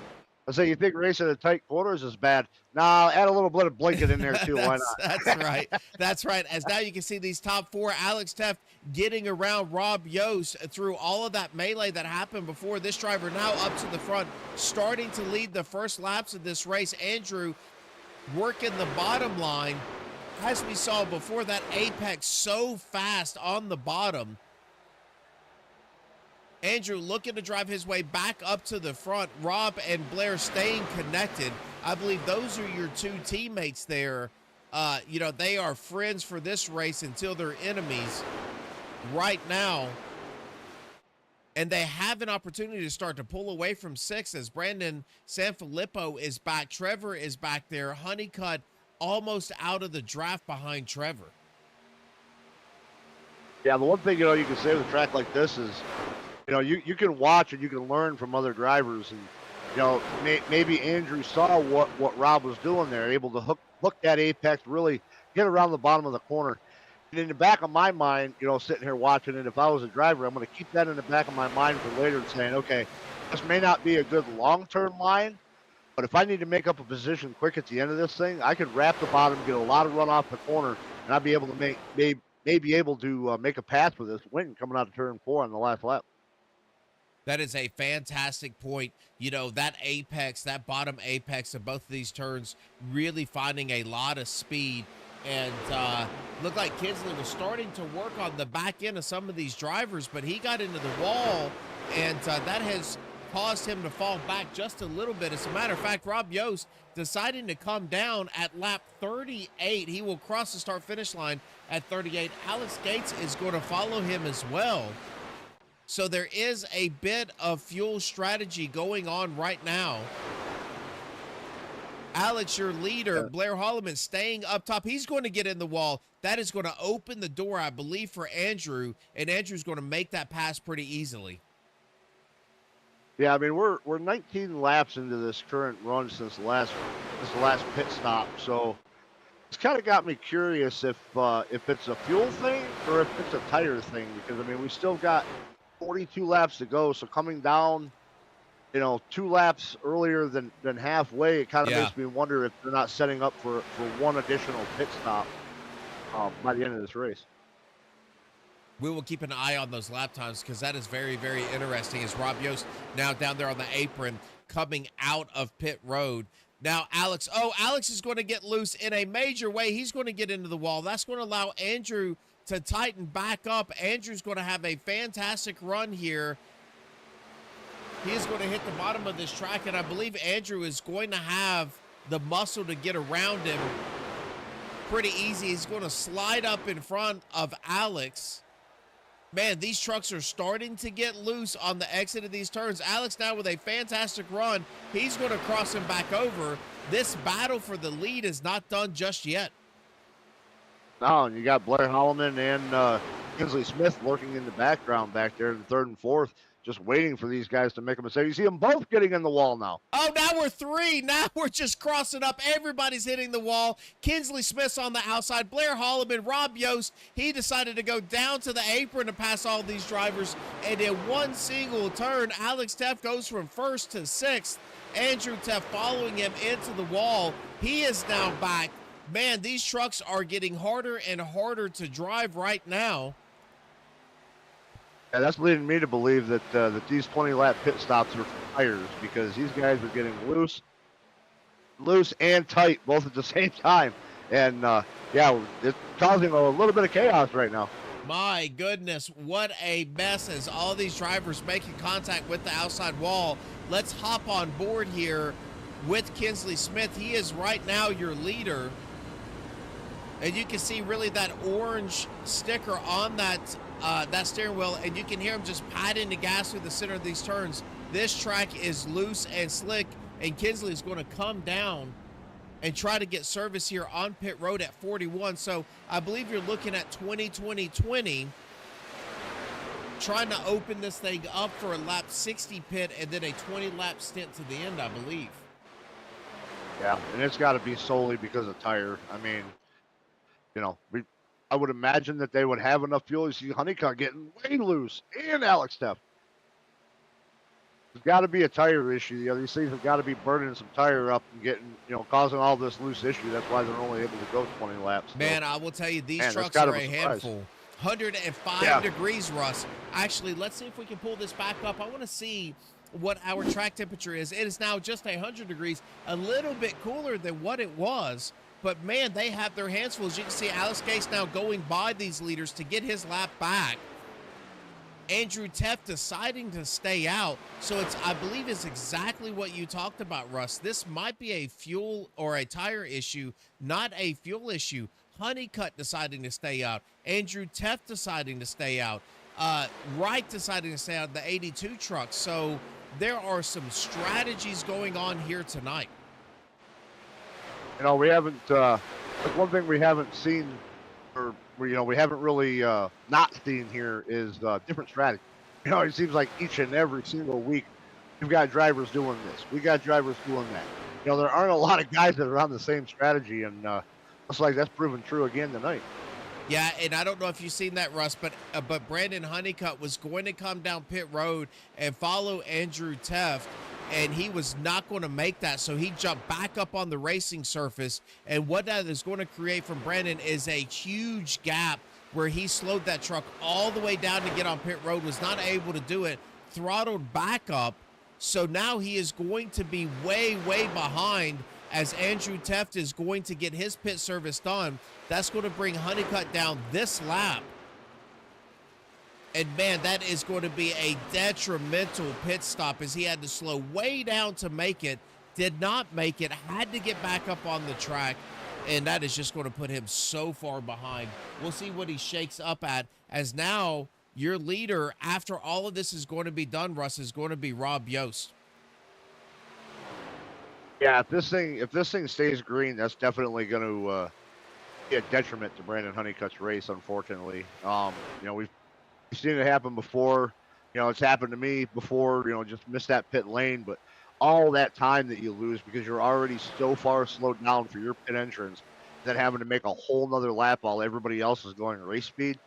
[SPEAKER 2] You think racing in tight quarters is bad? Nah, add a little bit of blinking in there too. Why not?
[SPEAKER 1] That's right. That's right. As now you can see these top four, Alex Teff getting around Rob Yost through all of that melee that happened before. This driver now up to the front, starting to lead the first laps of this race. Andrew working the bottom line. As we saw before, that apex so fast on the bottom. Andrew looking to drive his way back up to the front. Rob and Blair staying connected. I believe those are your two teammates there. They are friends for this race until they're enemies right now. And they have an opportunity to start to pull away from six as Brandon Sanfilippo is back. Trevor is back there. Honeycutt almost out of the draft behind Trevor.
[SPEAKER 2] Yeah, the one thing, you can say with a track like this is, you can watch and you can learn from other drivers, and maybe Andrew saw what Rob was doing there, able to hook that apex, really get around the bottom of the corner. And in the back of my mind, sitting here watching it, if I was a driver, I'm going to keep that in the back of my mind for later and saying, okay, this may not be a good long-term line, but if I need to make up a position quick at the end of this thing, I could wrap the bottom, get a lot of run off the corner, and I'd be able to make a path for this win coming out of turn 4 on the last lap.
[SPEAKER 1] That is a fantastic point. That apex, that bottom apex of both of these turns, really finding a lot of speed. And looked like Kinsley was starting to work on the back end of some of these drivers, but he got into the wall, and that has caused him to fall back just a little bit. As a matter of fact, Rob Yost deciding to come down at lap 38. He will cross the start-finish line at 38. Alex Gates is going to follow him as well. So there is a bit of fuel strategy going on right now. Alex, your leader, Blair Holloman, staying up top. He's going to get in the wall. That is going to open the door, I believe, for Andrew, and Andrew's going to make that pass pretty easily.
[SPEAKER 2] Yeah, I mean, we're 19 laps into this current run since the last pit stop, so it's kind of got me curious if it's a fuel thing or if it's a tire thing, because I mean, we still got 42 laps to go, so coming down, 2 laps earlier than halfway, it kind of makes me wonder if they're not setting up for one additional pit stop by the end of this race.
[SPEAKER 1] We will keep an eye on those lap times because that is very, very interesting. As Rob Yost now down there on the apron coming out of pit road. Now, Alex is going to get loose in a major way. He's going to get into the wall. That's going to allow Andrew to tighten back up. Andrew's going to have a fantastic run here. He is going to hit the bottom of this track, and I believe Andrew is going to have the muscle to get around him pretty easy. He's going to slide up in front of Alex. Man, these trucks are starting to get loose on the exit of these turns. Alex now with a fantastic run. He's going to cross him back over. This battle for the lead is not done just yet.
[SPEAKER 2] No, and you got Blair Holloman and Kinsley Smith lurking in the background back there in the third and fourth, just waiting for these guys to make a mistake. You see them both getting in the wall now.
[SPEAKER 1] Oh, now we're three. Now we're just crossing up. Everybody's hitting the wall. Kinsley Smith's on the outside. Blair Holloman, Rob Yost, he decided to go down to the apron to pass all these drivers. And in one single turn, Alex Teff goes from first to sixth. Andrew Teff following him into the wall. He is now back. Man, these trucks are getting harder and harder to drive right now.
[SPEAKER 2] Yeah, that's leading me to believe that that these 20-lap pit stops are for tires, because these guys are getting loose and tight both at the same time. And yeah, it's causing a little bit of chaos right now.
[SPEAKER 1] My goodness, what a mess as all these drivers making contact with the outside wall. Let's hop on board here with Kinsley Smith. He is right now your leader. And you can see really that orange sticker on that steering wheel, and you can hear him just patting the gas through the center of these turns. This track is loose and slick, and Kinsley is going to come down and try to get service here on pit road at 41. So I believe you're looking at 20-20-20, trying to open this thing up for a lap 60 pit and then a 20-lap stint to the end, I believe.
[SPEAKER 2] Yeah, and it's got to be solely because of tire. I mean, you know, I would imagine that they would have enough fuel. You see Honeycutt getting way loose, and Alex Teff. There's got to be a tire issue. You know, these things have got to be burning some tire up and getting, you know, causing all this loose issue. That's why they're only able to go 20 laps.
[SPEAKER 1] Man, I will tell you, these trucks are a handful. 105 degrees, Russ. Actually, let's see if we can pull this back up. I want to see what our track temperature is. It is now just 100 degrees, a little bit cooler than what it was. But, man, they have their hands full. As you can see, Alex Case now going by these leaders to get his lap back. Andrew Teff deciding to stay out. So it's, I believe, is exactly what you talked about, Russ. This might be a fuel or a tire issue, not a fuel issue. Honeycutt deciding to stay out. Andrew Teff deciding to stay out. Wright deciding to stay out, the 82 truck. So there are some strategies going on here tonight.
[SPEAKER 2] You know, we haven't, that's one thing we haven't seen, or, you know, we haven't really not seen here is different strategy. You know, it seems like each and every single week, we've got drivers doing this. We got drivers doing that. You know, there aren't a lot of guys that are on the same strategy, and looks like that's proven true again tonight.
[SPEAKER 1] Yeah, and I don't know if you've seen that, Russ, but Brandon Honeycutt was going to come down pit road and follow Andrew Teff, and he was not going to make that, so he jumped back up on the racing surface, and what that is going to create from Brandon is a huge gap where he slowed that truck all the way down to get on pit road, was not able to do it, throttled back up, so now he is going to be way, way behind as Andrew Teff is going to get his pit service done. That's going to bring Honeycutt down this lap. And, man, that is going to be a detrimental pit stop as he had to slow way down to make it, did not make it, had to get back up on the track, and that is just going to put him so far behind. We'll see what he shakes up at, as now your leader, after all of this is going to be done, Russ, is going to be Rob Yost.
[SPEAKER 2] Yeah, if this thing stays green, that's definitely going to be a detriment to Brandon Honeycutt's race, unfortunately. You know, we've seen it happen before. You know, it's happened to me before, you know, just missed that pit lane, but all that time that you lose because you're already so far slowed down for your pit entrance, then having to make a whole nother lap while everybody else is going race speed,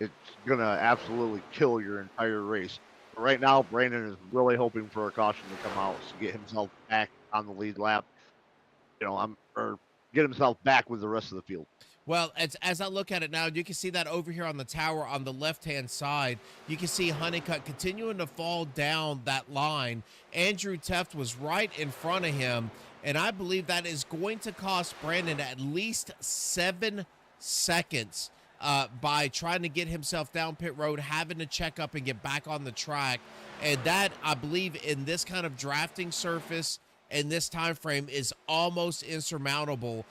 [SPEAKER 2] it's going to absolutely kill your entire race. But right now, Brandon is really hoping for a caution to come out to get himself back on the lead lap, you know, or get himself back with the rest of the field.
[SPEAKER 1] Well, as I look at it now, you can see that over here on the tower on the left-hand side. You can see Honeycutt continuing to fall down that line. Andrew Teft was right in front of him, and I believe that is going to cost Brandon at least 7 seconds by trying to get himself down pit road, having to check up and get back on the track. And that, I believe, in this kind of drafting surface and this time frame is almost insurmountable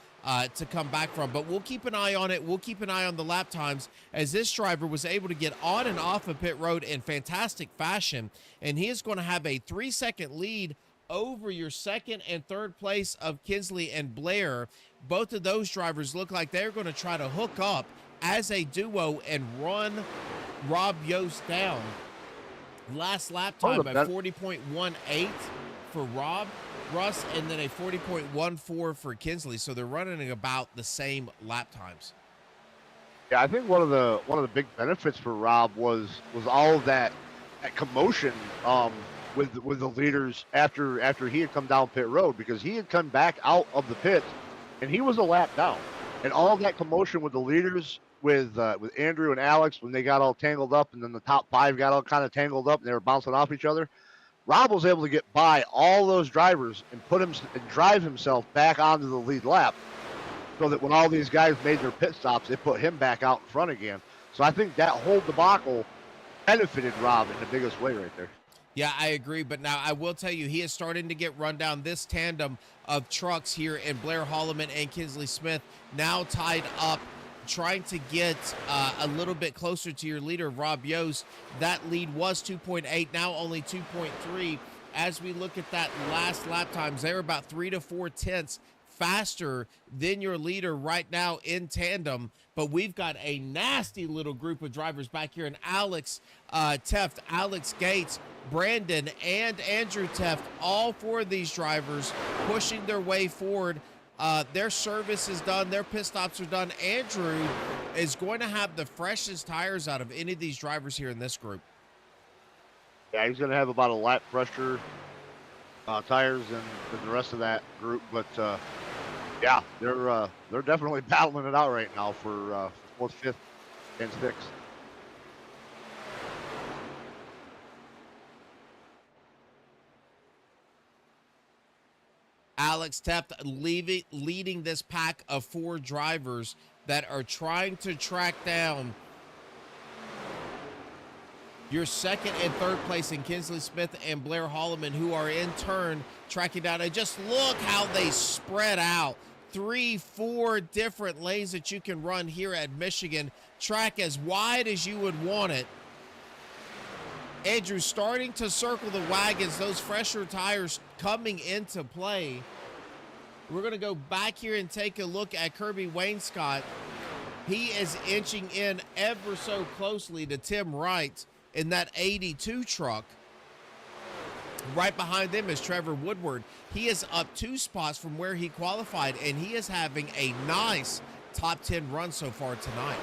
[SPEAKER 1] to come back from. But we'll keep an eye on it. We'll keep an eye on the lap times, as this driver was able to get on and off of pit road in fantastic fashion. And he is going to have a 3-second lead over your second and third place of Kinsley and Blair. Both of those drivers look like they're going to try to hook up as a duo and run Rob Yost down. Last lap time by 40.18 for Russ, and then a 40.14 for Kinsley. So they're running about the same lap times.
[SPEAKER 2] Yeah, I think one of the big benefits for Rob was all of that commotion with the leaders after he had come down pit road, because he had come back out of the pits and he was a lap down, and all of that commotion with the leaders, with Andrew and Alex, when they got all tangled up, and then the top 5 got all kind of tangled up and they were bouncing off each other. Rob was able to get by all those drivers and drive himself back onto the lead lap, so that when all these guys made their pit stops, they put him back out in front again. So I think that whole debacle benefited Rob in the biggest way right there.
[SPEAKER 1] Yeah, I agree. But now I will tell you, he is starting to get run down. This tandem of trucks here in Blair Holloman and Kinsley Smith now tied up, trying to get a little bit closer to your leader, Rob Yost. That lead was 2.8, now only 2.3. As we look at that last lap times, they're about 3 to 4 tenths faster than your leader right now in tandem. But we've got a nasty little group of drivers back here, and Alex Teft, Alex Gates, Brandon, and Andrew Teft, all 4 of these drivers pushing their way forward. Their service is done. Their pit stops are done. Andrew is going to have the freshest tires out of any of these drivers here in this group.
[SPEAKER 2] Yeah, he's going to have about a lap fresher tires than the rest of that group. But yeah, they're definitely battling it out right now for 4th, 5th, and 6th.
[SPEAKER 1] Alex Teft leading this pack of 4 drivers that are trying to track down your second and third place in Kinsley Smith and Blair Holloman, who are in turn tracking down. And just look how they spread out. 3, 4 different lanes that you can run here at Michigan. Track as wide as you would want it. Andrew starting to circle the wagons, those fresher tires coming into play. We're going to go back here and take a look at Kirby Wainscott. He is inching in ever so closely to Tim Wright in that 82 truck. Right behind them is Trevor Woodward. He is up 2 spots from where he qualified, and he is having a nice top 10 run so far tonight.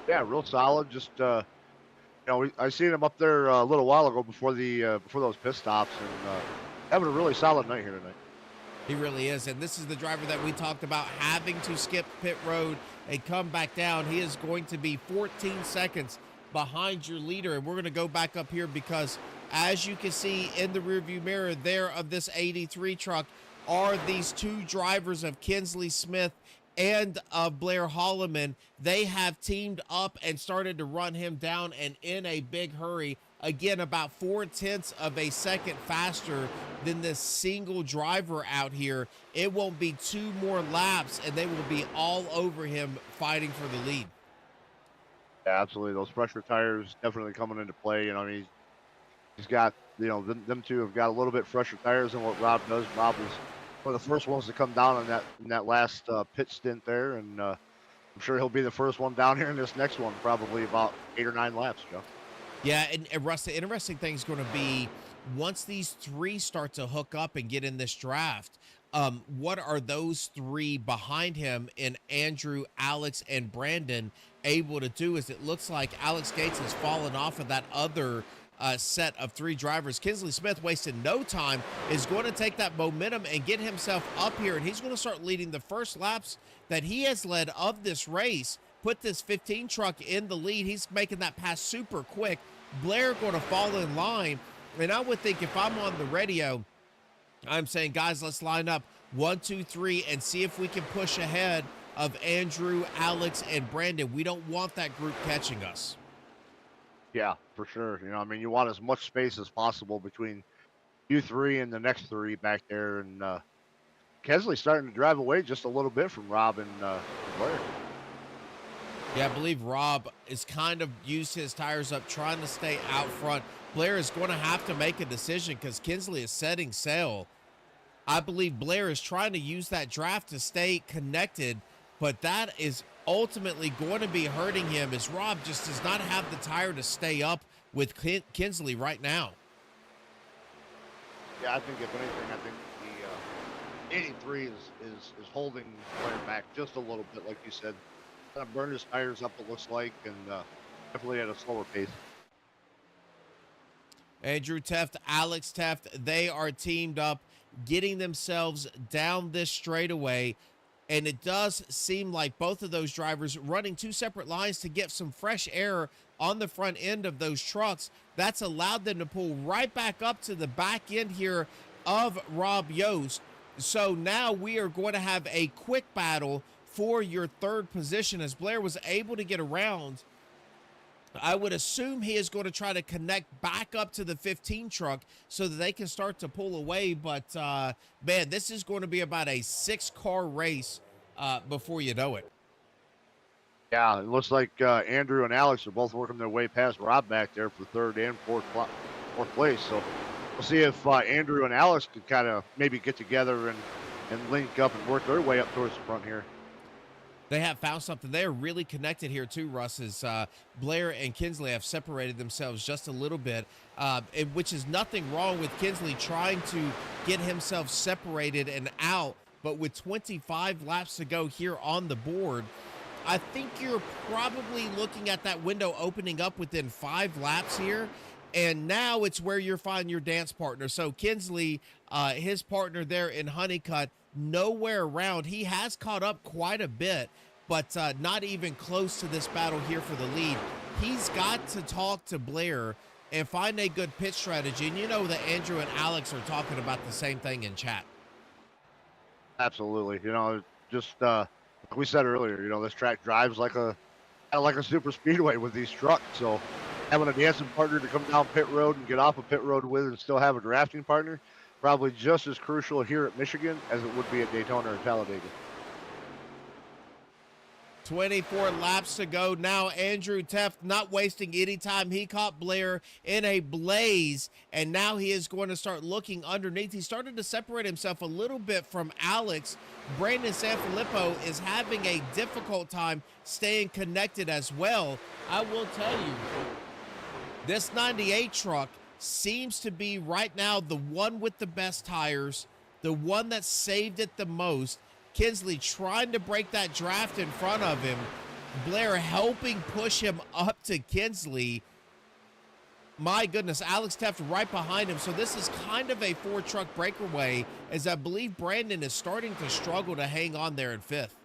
[SPEAKER 2] Yeah, real solid. Just I seen him up there a little while ago before those pit stops, and having a really solid night here tonight.
[SPEAKER 1] He really is, and this is the driver that we talked about having to skip pit road and come back down. He is going to be 14 seconds behind your leader, and we're going to go back up here because, as you can see in the rearview mirror there of this 83 truck, are these 2 drivers of Kinsley Smith and Blair Holloman. They have teamed up and started to run him down, and in a big hurry. Again, about 4 tenths of a second faster than this single driver out here. It won't be 2 more laps, and they will be all over him fighting for the lead.
[SPEAKER 2] Yeah, absolutely. Those fresher tires definitely coming into play. He's got, them 2 have got a little bit fresher tires than what Rob does. Rob was one of the first ones to come down in that last pit stint there, and I'm sure he'll be the first one down here in this next one, probably about 8 or 9 laps, Joe.
[SPEAKER 1] Yeah, and Russ, the interesting thing is going to be once these 3 start to hook up and get in this draft, what are those 3 behind him in Andrew, Alex, and Brandon able to do? Is it looks like Alex Gates has fallen off of that other set of 3 drivers. Kinsley Smith, wasting no time, is going to take that momentum and get himself up here, and he's going to start leading the first laps that he has led of this race. Put this 15 truck in the lead. He's making that pass super quick. Blair going to fall in line, and I would think if I'm on the radio, I'm saying, guys, let's line up 1, 2, 3 and see if we can push ahead of Andrew, Alex, and Brandon. We don't want that group catching us.
[SPEAKER 2] Yeah, for sure. You know, I mean, you want as much space as possible between you 3 and the next 3 back there. And Kesley's starting to drive away just a little bit from Rob and Blair.
[SPEAKER 1] Yeah, I believe Rob is kind of used his tires up, trying to stay out front. Blair is going to have to make a decision because Kinsley is setting sail. I believe Blair is trying to use that draft to stay connected, but that is ultimately going to be hurting him as Rob just does not have the tire to stay up with Kinsley right now.
[SPEAKER 2] Yeah, I think if anything, I think the 83 is holding Blair back just a little bit, like you said. Kind of burned his tires up, it looks like, and definitely at a slower pace.
[SPEAKER 1] Andrew Teft, Alex Teft, they are teamed up, getting themselves down this straightaway. And it does seem like both of those drivers running 2 separate lines to get some fresh air on the front end of those trucks. That's allowed them to pull right back up to the back end here of Rob Yost. So now we are going to have a quick battle for your 3rd position as Blair was able to get around. I would assume he is going to try to connect back up to the 15 truck so that they can start to pull away. But, man, this is going to be about a 6-car race before you know it.
[SPEAKER 2] Yeah, it looks like Andrew and Alex are both working their way past Rob back there for 3rd and 4th place. So we'll see if Andrew and Alex could kind of maybe get together and link up and work their way up towards the front here.
[SPEAKER 1] They have found something. They're really connected here too, Russ, as Blair and Kinsley have separated themselves just a little bit, which is nothing wrong with Kinsley trying to get himself separated and out. But with 25 laps to go here on the board, I think you're probably looking at that window opening up within 5 laps here. And now it's where you're finding your dance partner. So Kinsley, his partner there in Honeycutt, nowhere around. He has caught up quite a bit, but not even close to this battle here for the lead. He's got to talk to Blair and find a good pit strategy. And you know that Andrew and Alex are talking about the same thing in chat.
[SPEAKER 2] Absolutely. You know, just like we said earlier, you know, this track drives like a super speedway with these trucks. So having a dancing partner to come down pit road and get off a pit road with and still have a drafting partner, probably just as crucial here at Michigan as it would be at Daytona or Talladega.
[SPEAKER 1] 24 laps to go now. Andrew Teft not wasting any time. He caught Blair in a blaze, and now he is going to start looking underneath. He started to separate himself a little bit from Alex. Brandon Sanfilippo is having a difficult time staying connected as well. I will tell you, this 98 truck seems to be right now the one with the best tires, the one that saved it the most. Kinsley trying to break that draft in front of him. Blair helping push him up to Kinsley. My goodness, Alex Teft right behind him. So this is kind of a 4-truck breakaway, as I believe Brandon is starting to struggle to hang on there in 5th.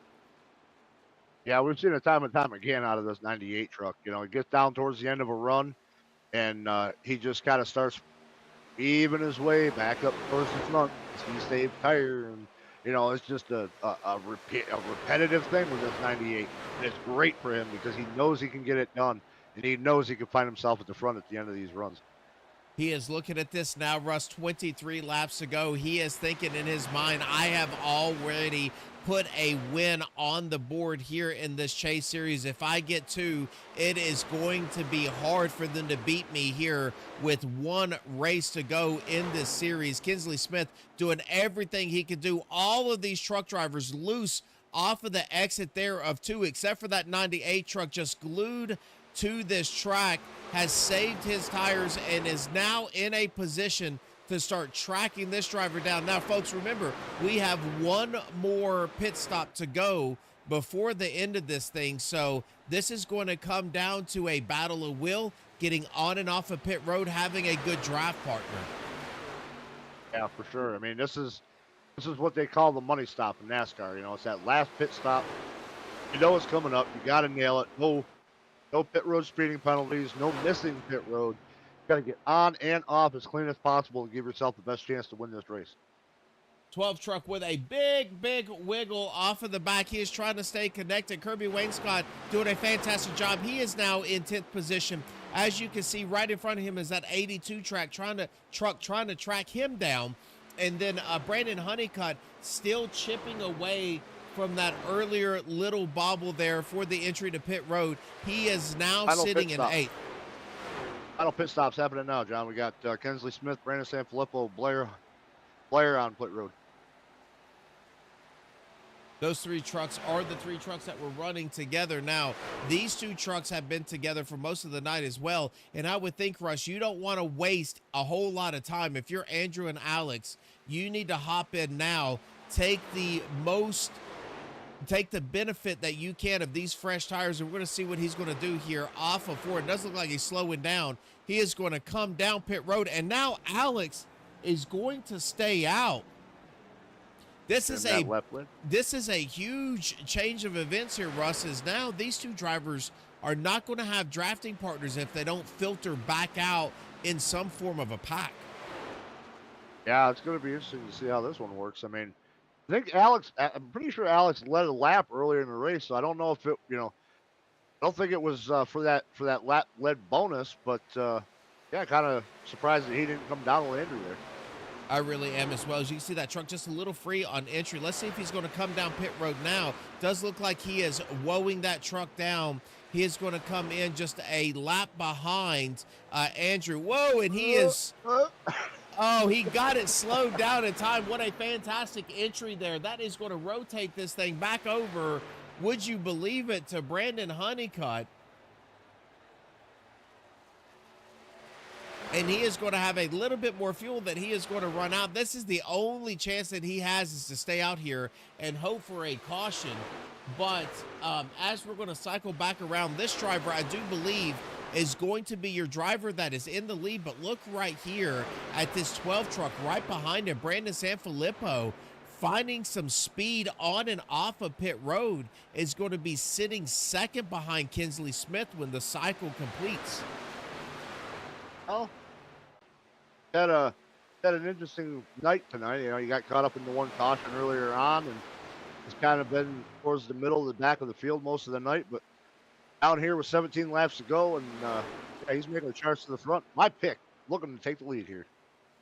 [SPEAKER 2] Yeah, we've seen it time and time again out of this 98 truck. You know, it gets down towards the end of a run, and he just kind of starts even his way back up towards the front. He saved tire, and you know, it's just a repetitive thing with this 98. And it's great for him because he knows he can get it done, and he knows he can find himself at the front at the end of these runs.
[SPEAKER 1] He is looking at this now, Russ, 23 laps to go. He is thinking in his mind, I have already put a win on the board here in this Chase Series. If I get 2, it is going to be hard for them to beat me here with 1 race to go in this series. Kinsley Smith doing everything he can do. All of these truck drivers loose off of the exit there of 2, except for that 98 truck just glued to this track, has saved his tires and is now in a position to start tracking this driver down. Now, folks, remember, we have 1 more pit stop to go before the end of this thing. So this is going to come down to a battle of will, getting on and off of pit road, having a good draft partner.
[SPEAKER 2] Yeah, for sure. I mean, this is what they call the money stop in NASCAR. You know, it's that last pit stop. You know it's coming up. You got to nail it. No pit road speeding penalties. No missing pit road. You got to get on and off as clean as possible to give yourself the best chance to win this race.
[SPEAKER 1] 12 truck with a big wiggle off of the back. He is trying to stay connected. Kirby Wainscott doing a fantastic job. He is now in 10th position. As you can see, right in front of him is that 82 truck trying to track him down. And then Brandon Honeycutt still chipping away from that earlier little bobble there for the entry to pit road. He is now sitting in 8th.
[SPEAKER 2] Final pit stops happening now, John. We got Kinsley Smith, Brandon Sanfilippo, Blair on pit road.
[SPEAKER 1] Those 3 trucks are the 3 trucks that were running together. Now, these 2 trucks have been together for most of the night as well. And I would think, Russ, you don't want to waste a whole lot of time. If you're Andrew and Alex, you need to hop in now, take the benefit that you can of these fresh tires. And we're going to see what he's going to do here off of 4. It doesn't look like he's slowing down. He is going to come down pit road. And now Alex is going to stay out. This is a huge change of events here, Russ, is now these 2 drivers are not going to have drafting partners if they don't filter back out in some form of a pack.
[SPEAKER 2] Yeah, it's going to be interesting to see how this one works. I mean, I'm pretty sure Alex led a lap earlier in the race, so I don't know if it, I don't think it was for that lap led bonus, but yeah, kind of surprised that he didn't come down to Landry there.
[SPEAKER 1] I really am as well. As you can see, that truck just a little free on entry. Let's see if he's going to come down pit road now. Does look like he is woeing that truck down. He is going to come in just a lap behind Andrew. Whoa, and he is... Oh, he got it slowed down in time. What a fantastic entry there. That is going to rotate this thing back over, would you believe it, to Brandon Honeycutt. And he is going to have a little bit more fuel that he is going to run out. This is the only chance that he has, is to stay out here and hope for a caution. But as we're going to cycle back around, this driver, I do believe, is going to be your driver that is in the lead. But look right here at this 12 truck right behind him. Brandon Sanfilippo, finding some speed on and off of pit road, is going to be sitting second behind Kinsley Smith when the cycle completes.
[SPEAKER 2] Oh, had an interesting night tonight. You got caught up in the one caution earlier on, and it's kind of been towards the middle of the back of the field most of the night. But out here with 17 laps to go, and yeah, he's making a charge to the front. My pick, looking to take the lead here.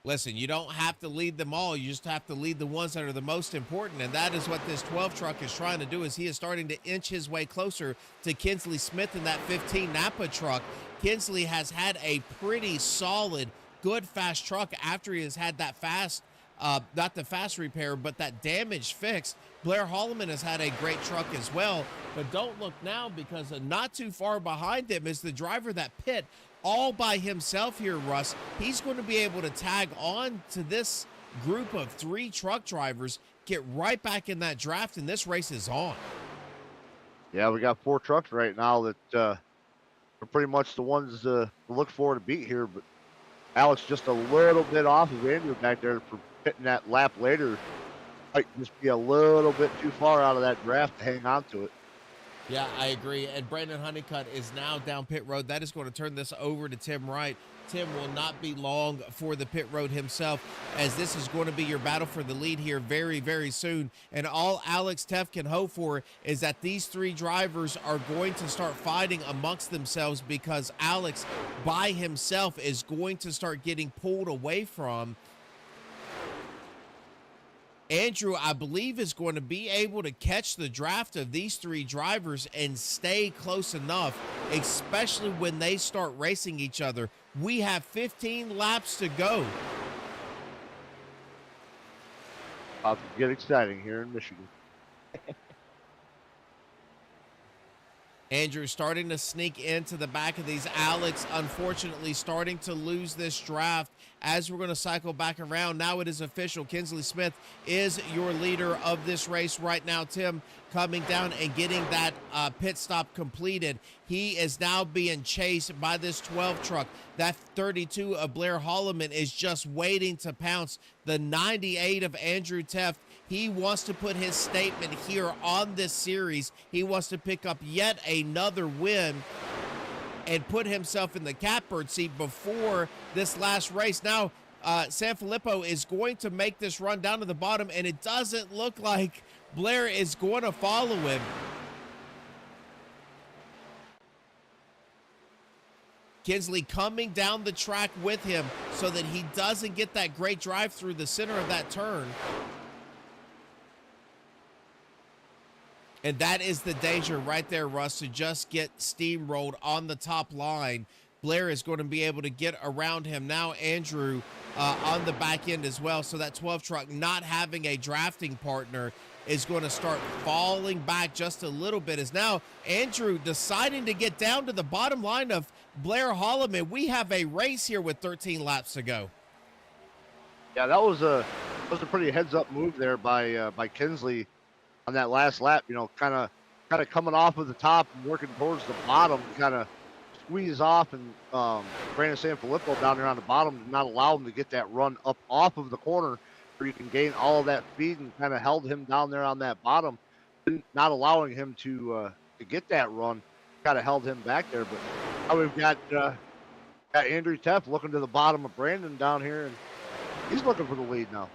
[SPEAKER 1] Listen, you don't have to lead them all. You just have to lead the ones that are the most important, and that is what this 12 truck is trying to do. Is he is starting to inch his way closer to Kinsley Smith in that 15 Napa truck. Kinsley has had a pretty solid, good, fast truck after he has had that fast, not the fast repair, but that damage fixed. Blair Holloman has had a great truck as well, but don't look now, because not too far behind him is the driver that pit all by himself here, Russ. He's going to be able to tag on to this group of 3 truck drivers, get right back in that draft, and this race is on.
[SPEAKER 2] Yeah, we got 4 trucks right now that are pretty much the ones to look for to beat here, but Alex just a little bit off of Andrew back there for pitting that lap later. Might just be a little bit too far out of that draft to hang on to it.
[SPEAKER 1] Yeah, I agree. And Brandon Honeycutt is now down pit road. That is going to turn this over to Tim Wright. Tim will not be long for the pit road himself, as this is going to be your battle for the lead here very, very soon. And all Alex Teff can hope for is that these 3 drivers are going to start fighting amongst themselves, because Alex by himself is going to start getting pulled away from Andrew. I believe is going to be able to catch the draft of these 3 drivers and stay close enough, especially when they start racing each other. We have 15 laps to go.
[SPEAKER 2] About to get exciting here in Michigan.
[SPEAKER 1] Andrew starting to sneak into the back of these. Alex, unfortunately, starting to lose this draft as we're going to cycle back around. Now it is official. Kinsley Smith is your leader of this race right now. Tim coming down and getting that pit stop completed. He is now being chased by this 12 truck. That 32 of Blair Holloman is just waiting to pounce. The 98 of Andrew Teft, he wants to put his statement here on this series. He wants to pick up yet another win and put himself in the catbird seat before this last race. Now, Sanfilippo is going to make this run down to the bottom, and it doesn't look like Blair is going to follow him. Kinsley coming down the track with him so that he doesn't get that great drive through the center of that turn. And that is the danger right there, Russ, to just get steamrolled on the top line. Blair is going to be able to get around him. Now Andrew on the back end as well. So that 12 truck not having a drafting partner is going to start falling back just a little bit. As now Andrew deciding to get down to the bottom line of Blair Holloman. We have a race here with 13 laps to go.
[SPEAKER 2] Yeah, that was a pretty heads-up move there by Kinsley on that last lap. You know, kind of coming off of the top and working towards the bottom, kind of squeeze off, and Brandon Sanfilippo down there on the bottom did not allow him to get that run up off of the corner where you can gain all of that speed, and kind of held him down there on that bottom, not allowing him to get that run. Kind of held him back there. But now we've got Andrew Teft looking to the bottom of Brandon down here, and he's looking for the lead now.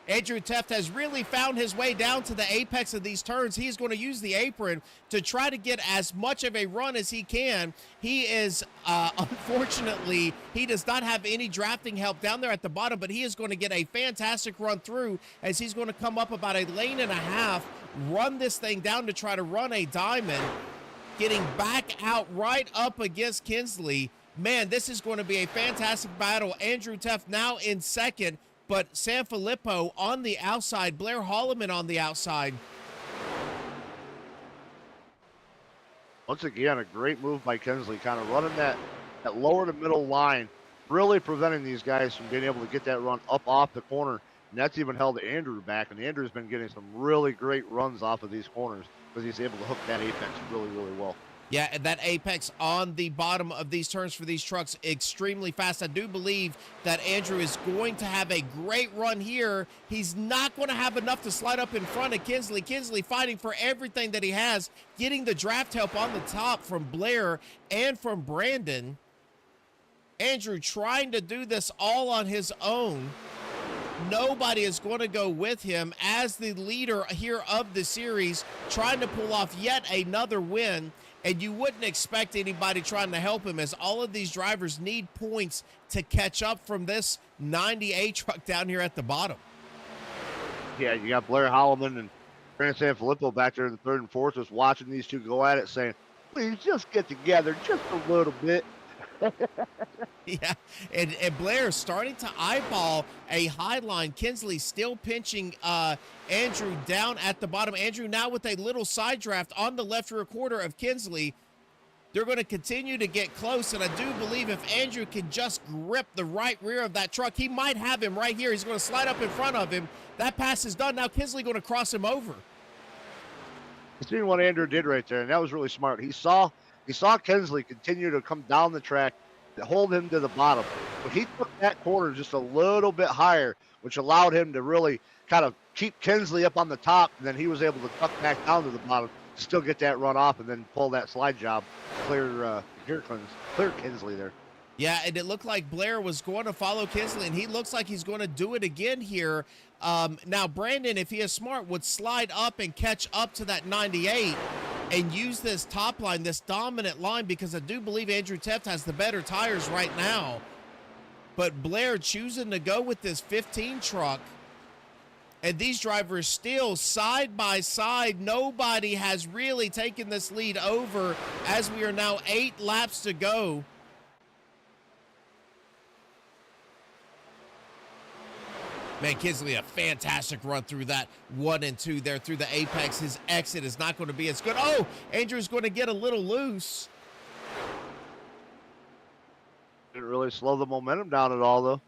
[SPEAKER 1] Andrew Teft has really found his way down to the apex of these turns. He's going to use the apron to try to get as much of a run as he can. He is, unfortunately, he does not have any drafting help down there at the bottom, but he is going to get a fantastic run through as he's going to come up about a lane and a half, run this thing down to try to run a diamond, getting back out right up against Kinsley. Man, this is going to be a fantastic battle. Andrew Teft now in second, but Sanfilippo on the outside, Blair Holloman on the outside.
[SPEAKER 2] Once again, a great move by Kinsley, kind of running that lower to middle line, really preventing these guys from being able to get that run up off the corner. And that's even held Andrew back, and Andrew's been getting some really great runs off of these corners because he's able to hook that apex really, really well.
[SPEAKER 1] Yeah, and that apex on the bottom of these turns for these trucks extremely fast. I do believe that Andrew is going to have a great run here. He's not going to have enough to slide up in front of Kinsley. Kinsley fighting for everything that he has, getting the draft help on the top from Blair and from Brandon. Andrew trying to do this all on his own. Nobody is going to go with him as the leader here of the series, trying to pull off yet another win. And you wouldn't expect anybody trying to help him, as all of these drivers need points to catch up from this 98 truck down here at the bottom.
[SPEAKER 2] Yeah, you got Blair Holloman and Brandon Sanfilippo back there in the third and fourth, just watching these two go at it, saying, please just get together just a little bit.
[SPEAKER 1] Yeah, and Blair starting to eyeball a high line. Kinsley still pinching Andrew down at the bottom. Andrew now with a little side draft on the left rear quarter of Kinsley. They're going to continue to get close, and I do believe if Andrew can just grip the right rear of that truck, he might have him right here. He's going to slide up in front of him. That pass is done. Now Kinsley going to cross him over.
[SPEAKER 2] You seen what Andrew did right there, and that was really smart. He saw Kinsley continue to come down the track to hold him to the bottom. But he took that corner just a little bit higher, which allowed him to really kind of keep Kinsley up on the top, and then he was able to tuck back down to the bottom to still get that run off and then pull that slide job, clear Kinsley there.
[SPEAKER 1] Yeah, and it looked like Blair was going to follow Kinsley, and he looks like he's going to do it again here. Now, Brandon, if he is smart, would slide up and catch up to that 98 and use this top line, this dominant line, because I do believe Andrew Teft has the better tires right now. But Blair choosing to go with this 15 truck, and these drivers still side by side. Nobody has really taken this lead over as we are now 8 laps to go. Man, Kinsley, a fantastic run through that 1 and 2 there through the apex. His exit is not going to be as good. Oh, Andrew's going to get a little loose.
[SPEAKER 2] Didn't really slow the momentum down at all, though.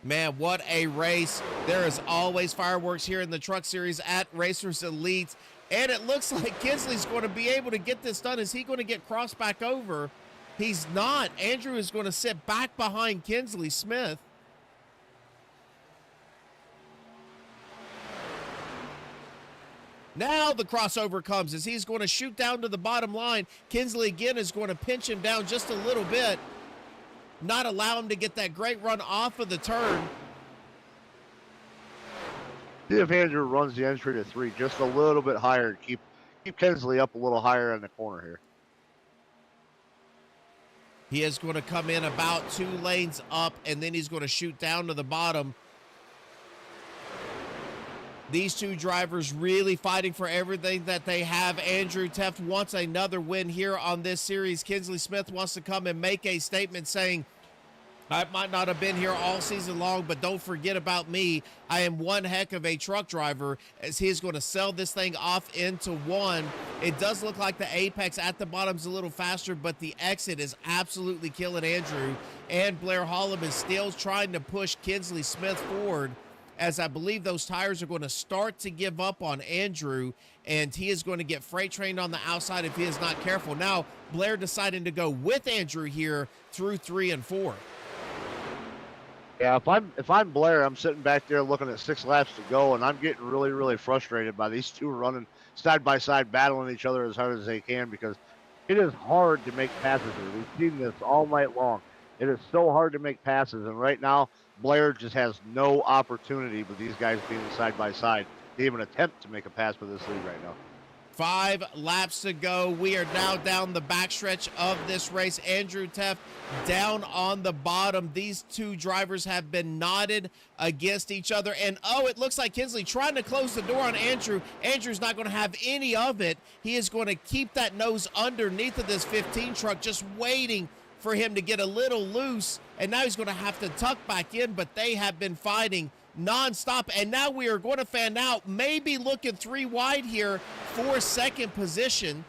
[SPEAKER 1] Man, what a race. There is always fireworks here in the Truck Series at Racers Elite. And it looks like Kinsley's going to be able to get this done. Is he going to get crossed back over? He's not. Andrew is going to sit back behind Kinsley Smith. Now the crossover comes as he's going to shoot down to the bottom line. Kinsley again is going to pinch him down just a little bit. Not allow him to get that great run off of the turn.
[SPEAKER 2] See if Andrew runs the entry to 3 just a little bit higher. Keep Kinsley up a little higher in the corner here.
[SPEAKER 1] He is going to come in about 2 lanes up, and then he's going to shoot down to the bottom. These two drivers really fighting for everything that they have. Andrew Teft wants another win here on this series. Kinsley Smith wants to come and make a statement saying, I might not have been here all season long, but don't forget about me. I am one heck of a truck driver, as he's going to sell this thing off into 1. It does look like the apex at the bottom's a little faster, but the exit is absolutely killing Andrew. And Blair Holloman is still trying to push Kinsley Smith forward, as I believe those tires are going to start to give up on Andrew, and he is going to get freight trained on the outside if he is not careful. Now, Blair deciding to go with Andrew here through 3 and 4.
[SPEAKER 2] Yeah, if I'm Blair, I'm sitting back there looking at 6 laps to go, and I'm getting really, really frustrated by these two running side by side, battling each other as hard as they can, because it is hard to make passes here. We've seen this all night long. It is so hard to make passes, and right now, Blair just has no opportunity with these guys being side by side to even attempt to make a pass for this lead right now.
[SPEAKER 1] 5 laps to go. We are now down the backstretch of this race. Andrew Teft down on the bottom. These two drivers have been knotted against each other. And, oh, it looks like Kinsley trying to close the door on Andrew. Andrew's not going to have any of it. He is going to keep that nose underneath of this 15 truck, just waiting for him to get a little loose. And now he's going to have to tuck back in, but they have been fighting nonstop, and now we are going to fan out, maybe looking 3 wide here for second position.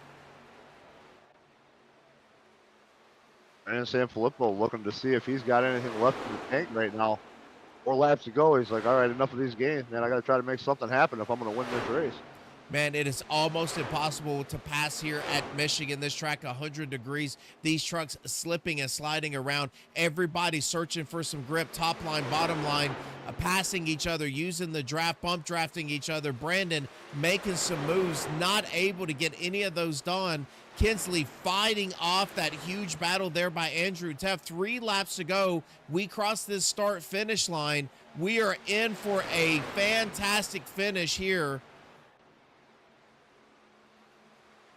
[SPEAKER 2] And Sanfilippo looking to see if he's got anything left in the tank right now. 4 laps to go. He's like, all right, enough of these games, man. I got to try to make something happen if I'm going to win this race.
[SPEAKER 1] Man, it is almost impossible to pass here at Michigan. This track 100 degrees. These trucks slipping and sliding around. Everybody searching for some grip, top line, bottom line, passing each other, using the draft, bump drafting each other. Brandon making some moves, not able to get any of those done. Kinsley fighting off that huge battle there by Andrew Teft. 3 laps to go. We cross this start-finish line. We are in for a fantastic finish here.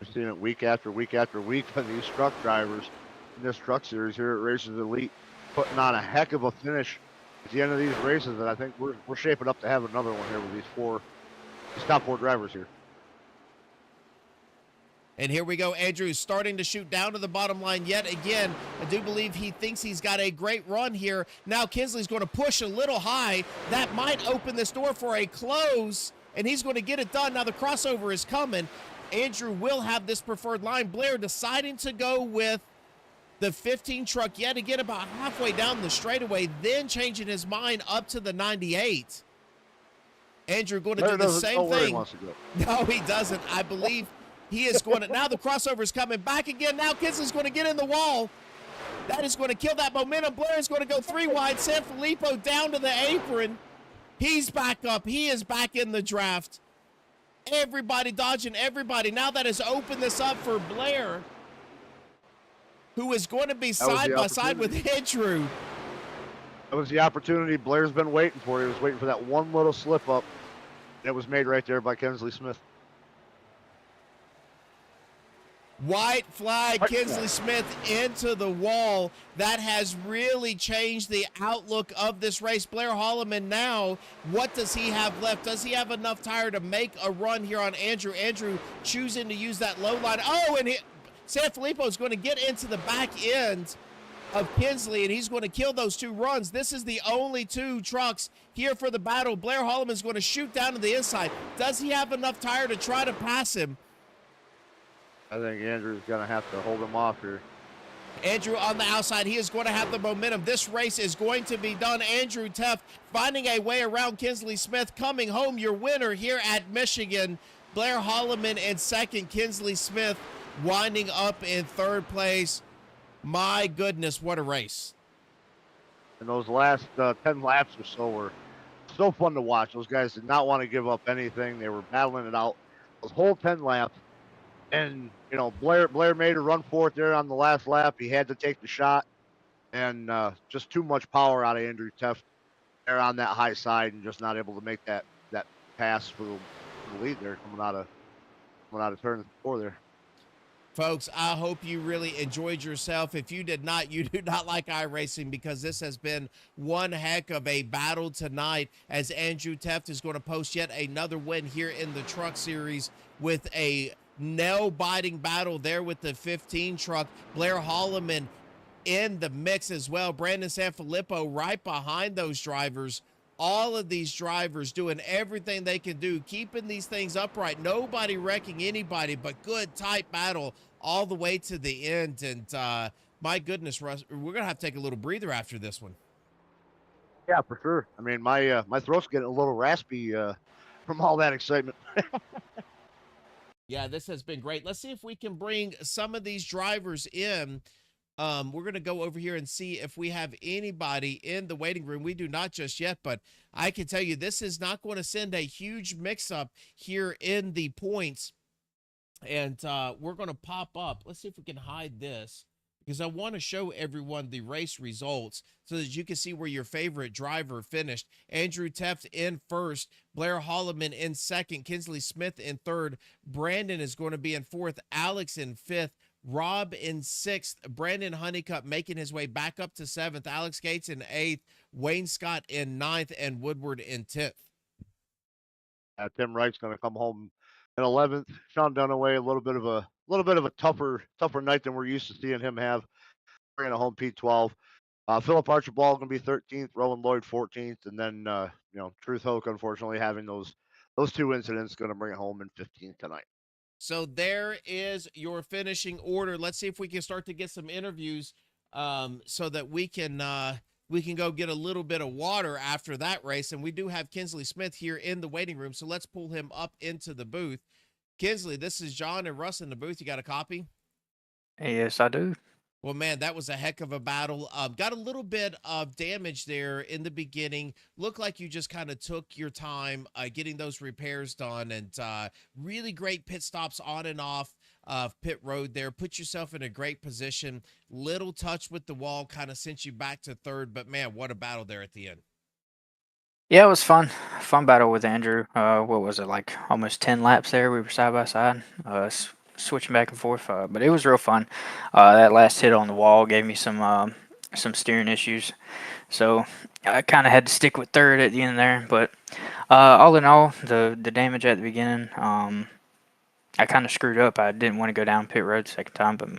[SPEAKER 2] We've seen it week after week after week from these truck drivers in this truck series here at Racers Elite, putting on a heck of a finish at the end of these races, and I think we're shaping up to have another one here with these top 4 drivers here.
[SPEAKER 1] And here we go. Andrew starting to shoot down to the bottom line yet again. I do believe he thinks he's got a great run here. Now Kinsley's going to push a little high. That might open this door for a close, and he's going to get it done. Now the crossover is coming. Andrew will have this preferred line. Blair deciding to go with the 15 truck yet again about halfway down the straightaway, then changing his mind up to the 98. Andrew going to do the same thing. No, he doesn't. I believe he is going to. Now the crossover is coming back again. Now Kinsley's going to get in the wall. That is going to kill that momentum. Blair is going to go 3 wide. Sanfilippo down to the apron. He's back up. He is back in the draft. Everybody dodging everybody. Now that has opened this up for Blair, who is going to be side by side with Andrew.
[SPEAKER 2] That was the opportunity Blair's been waiting for. He was waiting for that one little slip up that was made right there by Kinsley Smith.
[SPEAKER 1] White flag, Kinsley Smith into the wall. That has really changed the outlook of this race. Blair Holloman now, what does he have left? Does he have enough tire to make a run here on Andrew? Andrew choosing to use that low line. Oh, and Sanfilippo is going to get into the back end of Kinsley, and he's going to kill those 2 runs. This is the only 2 trucks here for the battle. Blair Holloman's going to shoot down to the inside. Does he have enough tire to try to pass him?
[SPEAKER 2] I think Andrew's going to have to hold him off here.
[SPEAKER 1] Andrew on the outside. He is going to have the momentum. This race is going to be done. Andrew Tefft finding a way around Kinsley Smith, coming home your winner here at Michigan. Blair Holloman in second. Kinsley Smith winding up in third place. My goodness, what a race.
[SPEAKER 2] And those last 10 laps or so were so fun to watch. Those guys did not want to give up anything. They were battling it out those whole 10 laps. And, you know, Blair made a run for it there on the last lap. He had to take the shot. And just too much power out of Andrew Tefft there on that high side and just not able to make that pass for the lead there coming out of turn 4 there.
[SPEAKER 1] Folks, I hope you really enjoyed yourself. If you did not, you do not like iRacing, because this has been one heck of a battle tonight, as Andrew Tefft is going to post yet another win here in the Truck Series with a nail-biting battle there with the 15 truck. Blair Holloman in the mix as well. Brandon Sanfilippo right behind those drivers. All of these drivers doing everything they can do, keeping these things upright. Nobody wrecking anybody, but good, tight battle all the way to the end. And my goodness, Russ, we're going to have to take a little breather after this one.
[SPEAKER 2] Yeah, for sure. I mean, my throat's getting a little raspy from all that excitement.
[SPEAKER 1] Yeah, this has been great. Let's see if we can bring some of these drivers in. We're going to go over here and see if we have anybody in the waiting room. We do not just yet, but I can tell you this is not going to send a huge mix-up here in the points. And we're going to pop up. Let's see if we can hide this, because I want to show everyone the race results so that you can see where your favorite driver finished. Andrew Tefft in first, Blair Holloman in second, Kinsley Smith in third, Brandon is going to be in fourth, Alex in fifth, Rob in sixth, Brandon Honeycutt making his way back up to seventh, Alex Gates in eighth, Wayne Scott in ninth, and Woodward in 10th.
[SPEAKER 2] Tim Wright's going to come home in 11th. Sean Dunaway, a little bit of a tougher night than we're used to seeing him have, bringing a home P12. Philip Archibald going to be 13th, Rowan Lloyd 14th, and then Truth Hoke, unfortunately, having those 2 incidents, going to bring it home in 15th tonight.
[SPEAKER 1] So there is your finishing order. Let's see if we can start to get some interviews so that we can go get a little bit of water after that race. And we do have Kinsley Smith here in the waiting room, so let's pull him up into the booth. Kinsley, this is John and Russ in the booth. You got a copy?
[SPEAKER 3] Yes, I do.
[SPEAKER 1] Well, man, that was a heck of a battle. Got a little bit of damage there in the beginning. Looked like you just kind of took your time getting those repairs done, and really great pit stops on and off of pit road there. Put yourself in a great position. Little touch with the wall kind of sent you back to third, but man, what a battle there at the end.
[SPEAKER 3] Yeah, it was fun. Fun battle with Andrew. What was it, like almost 10 laps there? We were side by side. Switching back and forth, but it was real fun. That last hit on the wall gave me some steering issues, so I kind of had to stick with third at the end there. But all in all, the damage at the beginning, I kind of screwed up. I didn't want to go down pit road the second time, but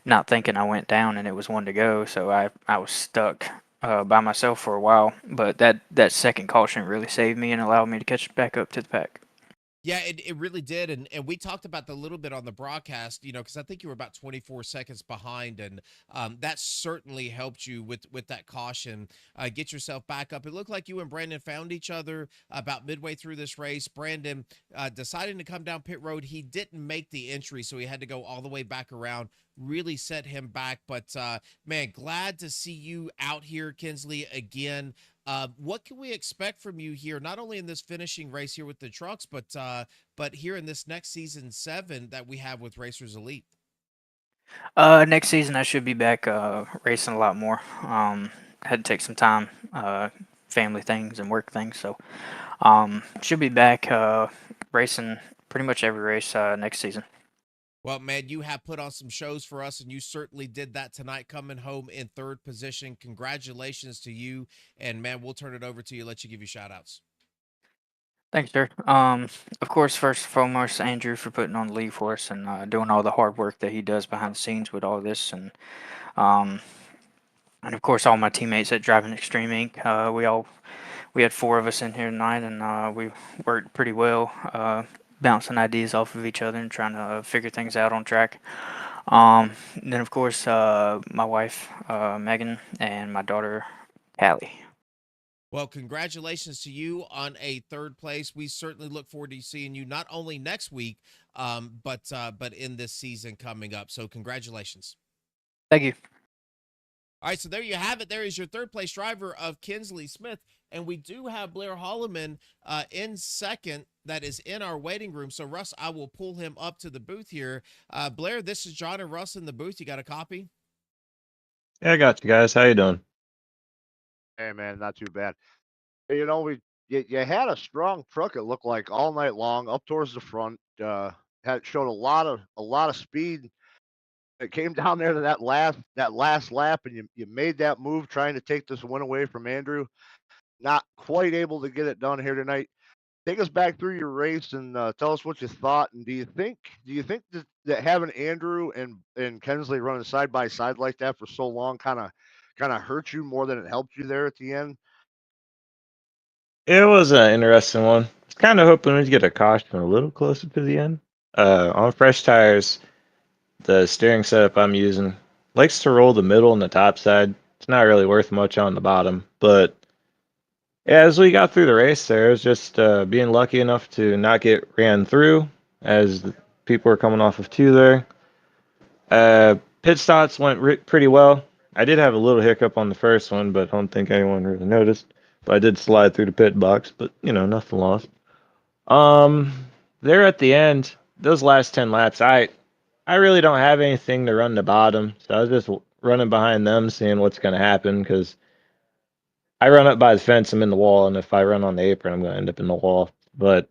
[SPEAKER 3] not thinking I went down and it was one to go, so I was stuck by myself for a while. But that second caution really saved me and allowed me to catch back up to the pack.
[SPEAKER 1] Yeah, it really did. And we talked about that a little bit on the broadcast, because I think you were about 24 seconds behind. And that certainly helped you with that caution, get yourself back up. It looked like you and Brandon found each other about midway through this race. Brandon deciding to come down pit road. He didn't make the entry, so he had to go all the way back around. Really set him back. But, man, glad to see you out here, Kinsley, again. What can we expect from you here, not only in this finishing race here with the trucks, but here in this next season 7 that we have with Racers Elite?
[SPEAKER 3] Next season I should be back racing a lot more. Had to take some time, family things and work things, so should be back racing pretty much every race next season.
[SPEAKER 1] Well, man, you have put on some shows for us, and you certainly did that tonight, coming home in third position. Congratulations to you, and man, we'll turn it over to you, let you give you shout outs.
[SPEAKER 3] Thanks, sir. Of course, first and foremost, Andrew for putting on the lead for us and doing all the hard work that he does behind the scenes with all this. And and of course all my teammates at Driving Extreme Inc. We had 4 of us in here tonight, and we worked pretty well, bouncing ideas off of each other and trying to figure things out on track. Then of course my wife Megan and my daughter Callie.
[SPEAKER 1] Well, congratulations to you on a third place. We certainly look forward to seeing you not only next week, but in this season coming up. So congratulations.
[SPEAKER 3] Thank you.
[SPEAKER 1] All right, so there you have it. There is your third place driver of Kinsley Smith. And we do have Blair Holloman in second that is in our waiting room. So, Russ, I will pull him up to the booth here. Blair, this is John and Russ in the booth. You got a copy?
[SPEAKER 4] Yeah, I got you guys. How you doing?
[SPEAKER 2] Hey, man, not too bad. You know, you had a strong truck. It looked like all night long, up towards the front. Showed a lot of speed. It came down there to that last lap, and you made that move trying to take this win away from Andrew. Not quite able to get it done here tonight. Take us back through your race and tell us what you thought. And do you think that having Andrew and Kensley running side by side like that for so long kind of hurt you more than it helped you there at the end?
[SPEAKER 4] It was an interesting one. I was kind of hoping we'd get a caution a little closer to the end. On fresh tires, the steering setup I'm using likes to roll the middle and the top side. It's not really worth much on the bottom, but yeah, as we got through the race, there it was just being lucky enough to not get ran through as people were coming off of 2 there. Pit stops went pretty well. I did have a little hiccup on the first one, but I don't think anyone really noticed. But I did slide through the pit box, but nothing lost. There at the end, those last 10 laps, I really don't have anything to run the bottom, so I was just running behind them, seeing what's going to happen, because I run up by the fence, I'm in the wall, and if I run on the apron, I'm going to end up in the wall. But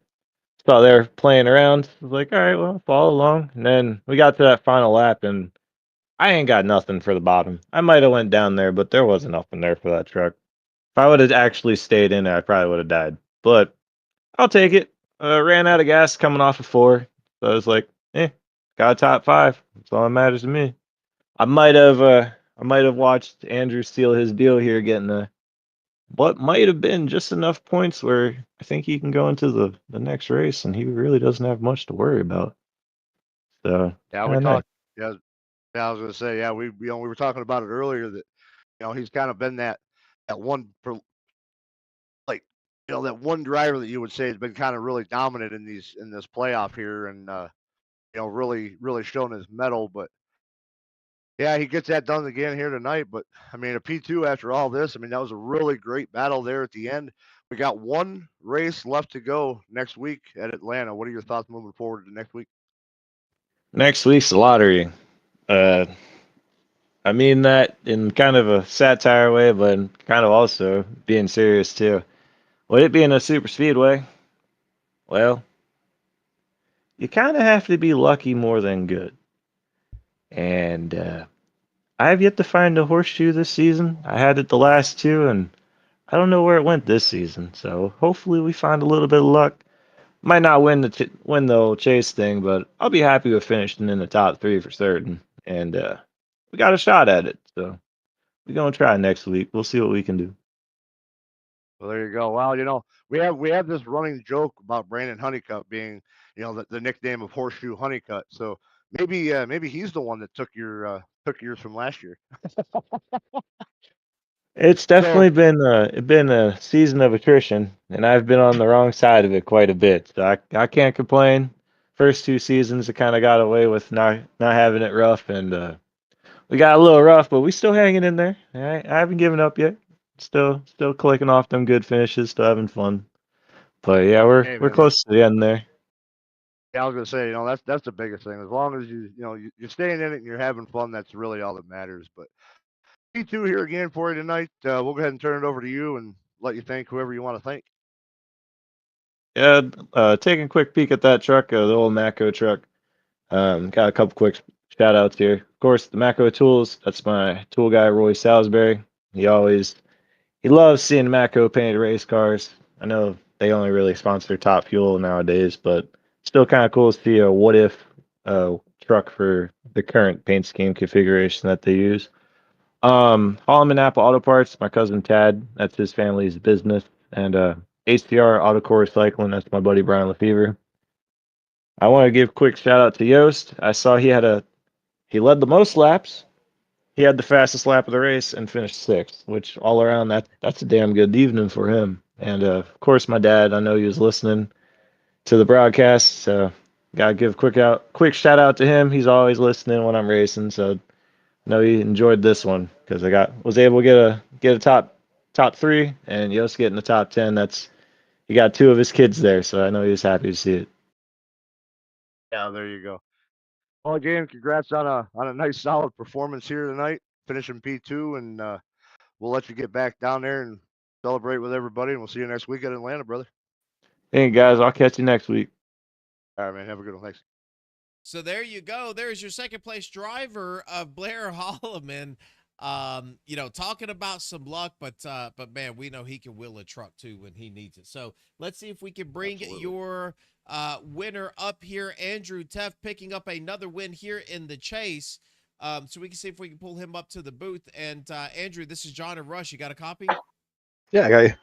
[SPEAKER 4] so they're playing around. I was like, all right, well, follow along. And then we got to that final lap, and I ain't got nothing for the bottom. I might have went down there, but there wasn't nothing there for that truck. If I would have actually stayed in there, I probably would have died. But I'll take it. Ran out of gas coming off of 4. So I was like, got a top 5. That's all that matters to me. I might have watched Andrew steal his deal here, getting what might have been just enough points where I think he can go into the next race, and he really doesn't have much to worry about. So
[SPEAKER 2] Yeah, we talked. Yeah, I was gonna say, yeah, we were talking about it earlier that he's kind of been that one for like that one driver that you would say has been kind of really dominant in this playoff here, and really showing his mettle. But yeah, he gets that done again here tonight. But I mean, a P2 after all this, I mean, that was a really great battle there at the end. We got one race left to go next week at Atlanta. What are your thoughts moving forward to next week?
[SPEAKER 4] Next week's the lottery. I mean that in kind of a satire way, but kind of also being serious too. With it being a super speedway, well, you kind of have to be lucky more than good. And I have yet to find a horseshoe this season. I had it the last 2, and I don't know where it went this season. So hopefully we find a little bit of luck. Might not win the old chase thing, but I'll be happy with finishing in the top 3 for certain. And we got a shot at it. So we're gonna try next week. We'll see what we can do.
[SPEAKER 2] Well, there you go. Well, we have this running joke about Brandon Honeycutt being, the nickname of Horseshoe Honeycutt. So maybe he's the one that took yours from last year.
[SPEAKER 4] It's definitely been a season of attrition, and I've been on the wrong side of it quite a bit. So I can't complain. First 2 seasons, I kind of got away with not having it rough, and we got a little rough, but we still hanging in there. I haven't given up yet. Still clicking off them good finishes, still having fun. But yeah, we're close to the end there.
[SPEAKER 2] Yeah, I was gonna say, that's the biggest thing. As long as you're staying in it and you're having fun, that's really all that matters. But P2 here again for you tonight. We'll go ahead and turn it over to you and let you thank whoever you want to thank.
[SPEAKER 4] Yeah, taking a quick peek at that truck, the old Matco truck. Got a couple quick shout outs here. Of course, the Matco Tools. That's my tool guy, Roy Salisbury. He loves seeing Matco painted race cars. I know they only really sponsor Top Fuel nowadays, but still kind of cool to see a what if truck for the current paint scheme configuration that they use. Holloman Apple Auto Parts, my cousin Tad, that's his family's business, and HCR Auto Core Recycling, that's my buddy Brian Lefevre. I want to give a quick shout out to Yost. I saw he led the most laps. He had the fastest lap of the race and finished sixth, which all around that's a damn good evening for him. And of course, my dad, I know he was listening to the broadcast, so gotta give a quick shout out to him. He's always listening when I'm racing, so I know he enjoyed this one because was able to get a top three, and Yost getting the top 10. He got two of his kids there, so I know he was happy to see it.
[SPEAKER 2] Yeah, there you go. Well, again, congrats on a nice solid performance here tonight, finishing P2, and we'll let you get back down there and celebrate with everybody, and we'll see you next week at Atlanta, brother.
[SPEAKER 4] Hey guys, I'll catch you next week.
[SPEAKER 2] All right, man. Have a good one. Thanks.
[SPEAKER 1] So there you go. There's your second place driver of Blair Holloman. Talking about some luck, but man, we know he can wheel a truck too when he needs it. So let's see if we can bring your winner up here. Andrew Teff picking up another win here in the chase. So we can see if we can pull him up to the booth. And Andrew, this is John and Rush. You got a copy?
[SPEAKER 5] Yeah, I got you.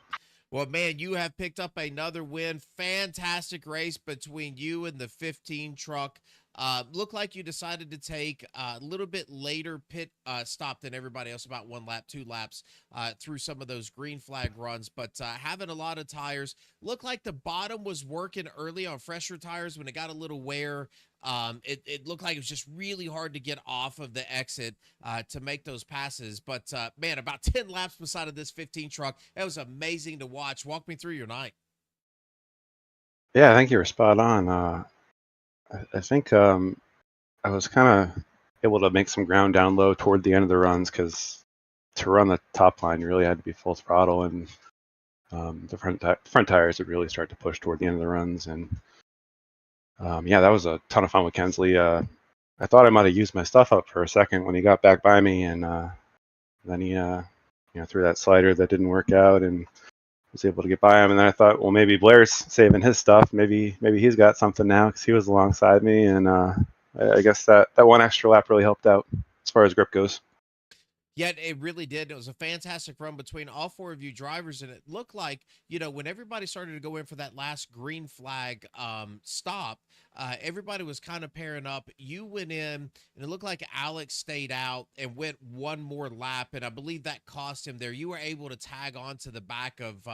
[SPEAKER 1] Well, man, you have picked up another win. Fantastic race between you and the 15 truck. Looked like you decided to take a little bit later pit stop than everybody else, about 1 lap, 2 laps through some of those green flag runs, but having a lot of tires. Looked like the bottom was working early on fresher tires. When it got a little wear, it looked like it was just really hard to get off of the exit to make those passes. But man, about 10 laps beside of this 15 truck. That was amazing to watch. Walk me through your night.
[SPEAKER 5] Yeah, I think you were spot on. I think I was kind of able to make some ground down low toward the end of the runs, because to run the top line, you really had to be full throttle, and the front tires would really start to push toward the end of the runs. And yeah, that was a ton of fun with Kensley. I thought I might have used my stuff up for a second when he got back by me, and then he threw that slider that didn't work out, and was able to get by him. And then I thought, well, maybe Blair's saving his stuff. Maybe he's got something now, because he was alongside me, and I guess that one extra lap really helped out as far as grip goes.
[SPEAKER 1] Yeah, it really did. It was a fantastic run between all 4 of you drivers, and it looked like, when everybody started to go in for that last green flag stop, everybody was kind of pairing up. You went in, and it looked like Alex stayed out and went one more lap, and I believe that cost him there. You were able to tag on to the back of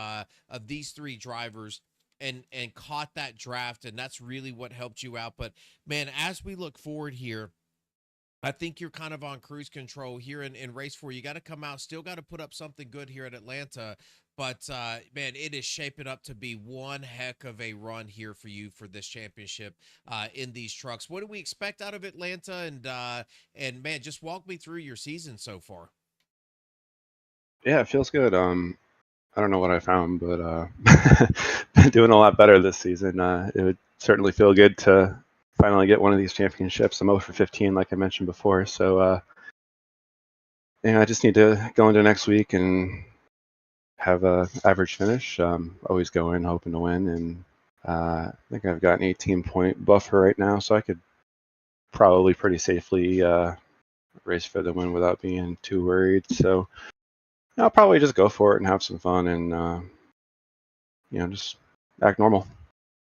[SPEAKER 1] these 3 drivers and caught that draft, and that's really what helped you out. But, man, as we look forward here, I think you're kind of on cruise control here in race 4. You got to come out, still got to put up something good here at Atlanta. But, man, it is shaping up to be one heck of a run here for you for this championship in these trucks. What do we expect out of Atlanta? And man, just walk me through your season so far.
[SPEAKER 5] Yeah, it feels good. I don't know what I found, but been doing a lot better this season. It would certainly feel good to finally get one of these championships. I'm 0 for 15, like I mentioned before. So, I just need to go into next week and have a average finish. Always go in hoping to win, and I think I've got an 18-point buffer right now, so I could probably pretty safely race for the win without being too worried. So I'll probably just go for it and have some fun, and just act normal.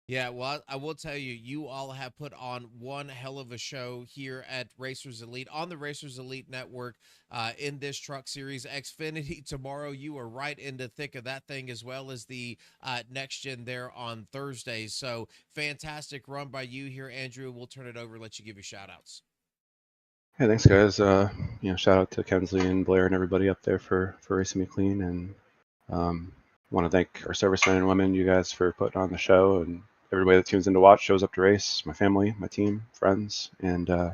[SPEAKER 1] Yeah, well, I will tell you, you all have put on one hell of a show here at Racers Elite, on the Racers Elite Network, in this truck series. Xfinity tomorrow, you are right in the thick of that thing, as well as the next gen there on Thursdays. So fantastic run by you here, Andrew. We'll turn it over and let you give your shout outs.
[SPEAKER 5] Hey, thanks, guys. Shout out to Kensley and Blair and everybody up there for racing me clean, and want to thank our servicemen and women, you guys, for putting on the show, and everybody that tunes in to watch, shows up to race, my family, my team, friends, and I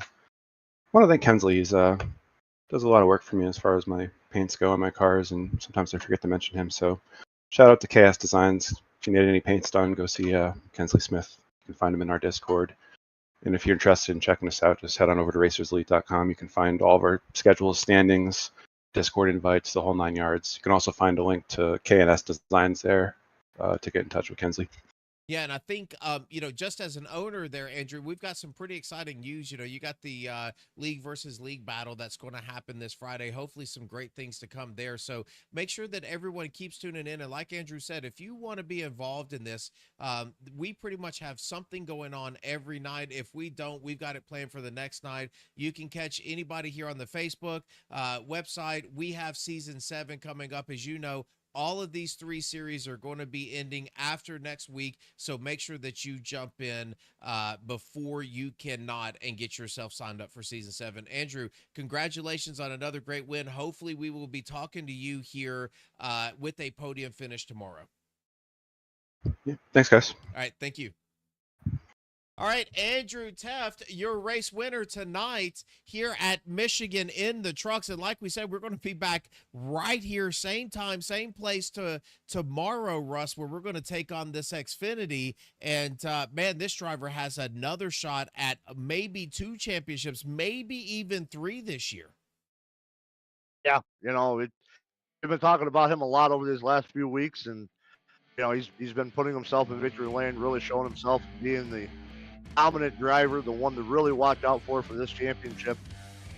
[SPEAKER 5] want to thank Kensley. He's does a lot of work for me as far as my paints go on my cars, and sometimes I forget to mention him. So shout out to KS Designs. If you need any paints done, go see Kensley Smith. You can find him in our Discord. And if you're interested in checking us out, just head on over to racerselite.com. You can find all of our schedules, standings, Discord invites, the whole 9 yards. You can also find a link to KNS Designs there to get in touch with Kensley.
[SPEAKER 1] Yeah, and I think just as an owner there, Andrew, we've got some pretty exciting news. You got the league versus league battle that's going to happen this Friday. Hopefully, some great things to come there. So make sure that everyone keeps tuning in. And like Andrew said, if you want to be involved in this, we pretty much have something going on every night. If we don't, we've got it planned for the next night. You can catch anybody here on the Facebook website. We have season 7 coming up, as you know. All of these 3 series are going to be ending after next week, so make sure that you jump in before you cannot and get yourself signed up for season 7. Andrew, congratulations on another great win. Hopefully, we will be talking to you here with a podium finish tomorrow.
[SPEAKER 5] Yeah, thanks, guys.
[SPEAKER 1] All right, thank you. All right, Andrew Teft, your race winner tonight here at Michigan in the trucks. And like we said, we're going to be back right here, same time, same place tomorrow, Russ, where we're going to take on this Xfinity. And, man, this driver has another shot at maybe 2 championships, maybe even 3 this year.
[SPEAKER 2] Yeah, we've been talking about him a lot over these last few weeks, and he's been putting himself in victory lane, really showing himself being the dominant driver, the one to really watch out for this championship.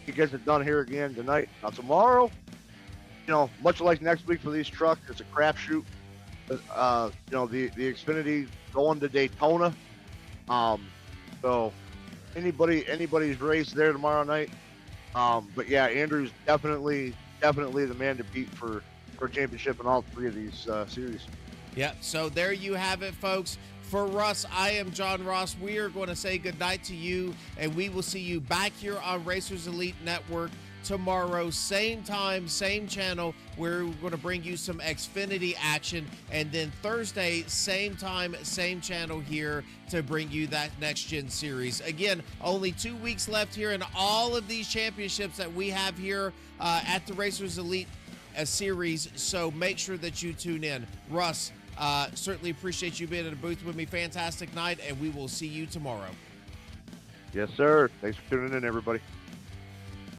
[SPEAKER 2] He gets it done here again tonight. Now tomorrow, much like next week for these trucks, it's a crapshoot. The Xfinity going to Daytona. So anybody's race there tomorrow night. But yeah, Andrew's definitely the man to beat for championship in all 3 of these series.
[SPEAKER 1] Yeah, so there you have it, folks. For Russ, I am John Ross. We are going to say goodnight to you, and we will see you back here on Racers Elite Network tomorrow, same time, same channel, where we're going to bring you some Xfinity action. And then Thursday, same time, same channel here to bring you that Next Gen series. Again, only 2 weeks left here in all of these championships that we have here at the Racers Elite series. So make sure that you tune in. Russ, certainly appreciate you being in the booth with me. Fantastic night, and we will see you tomorrow.
[SPEAKER 2] Yes, sir. Thanks for tuning in, everybody.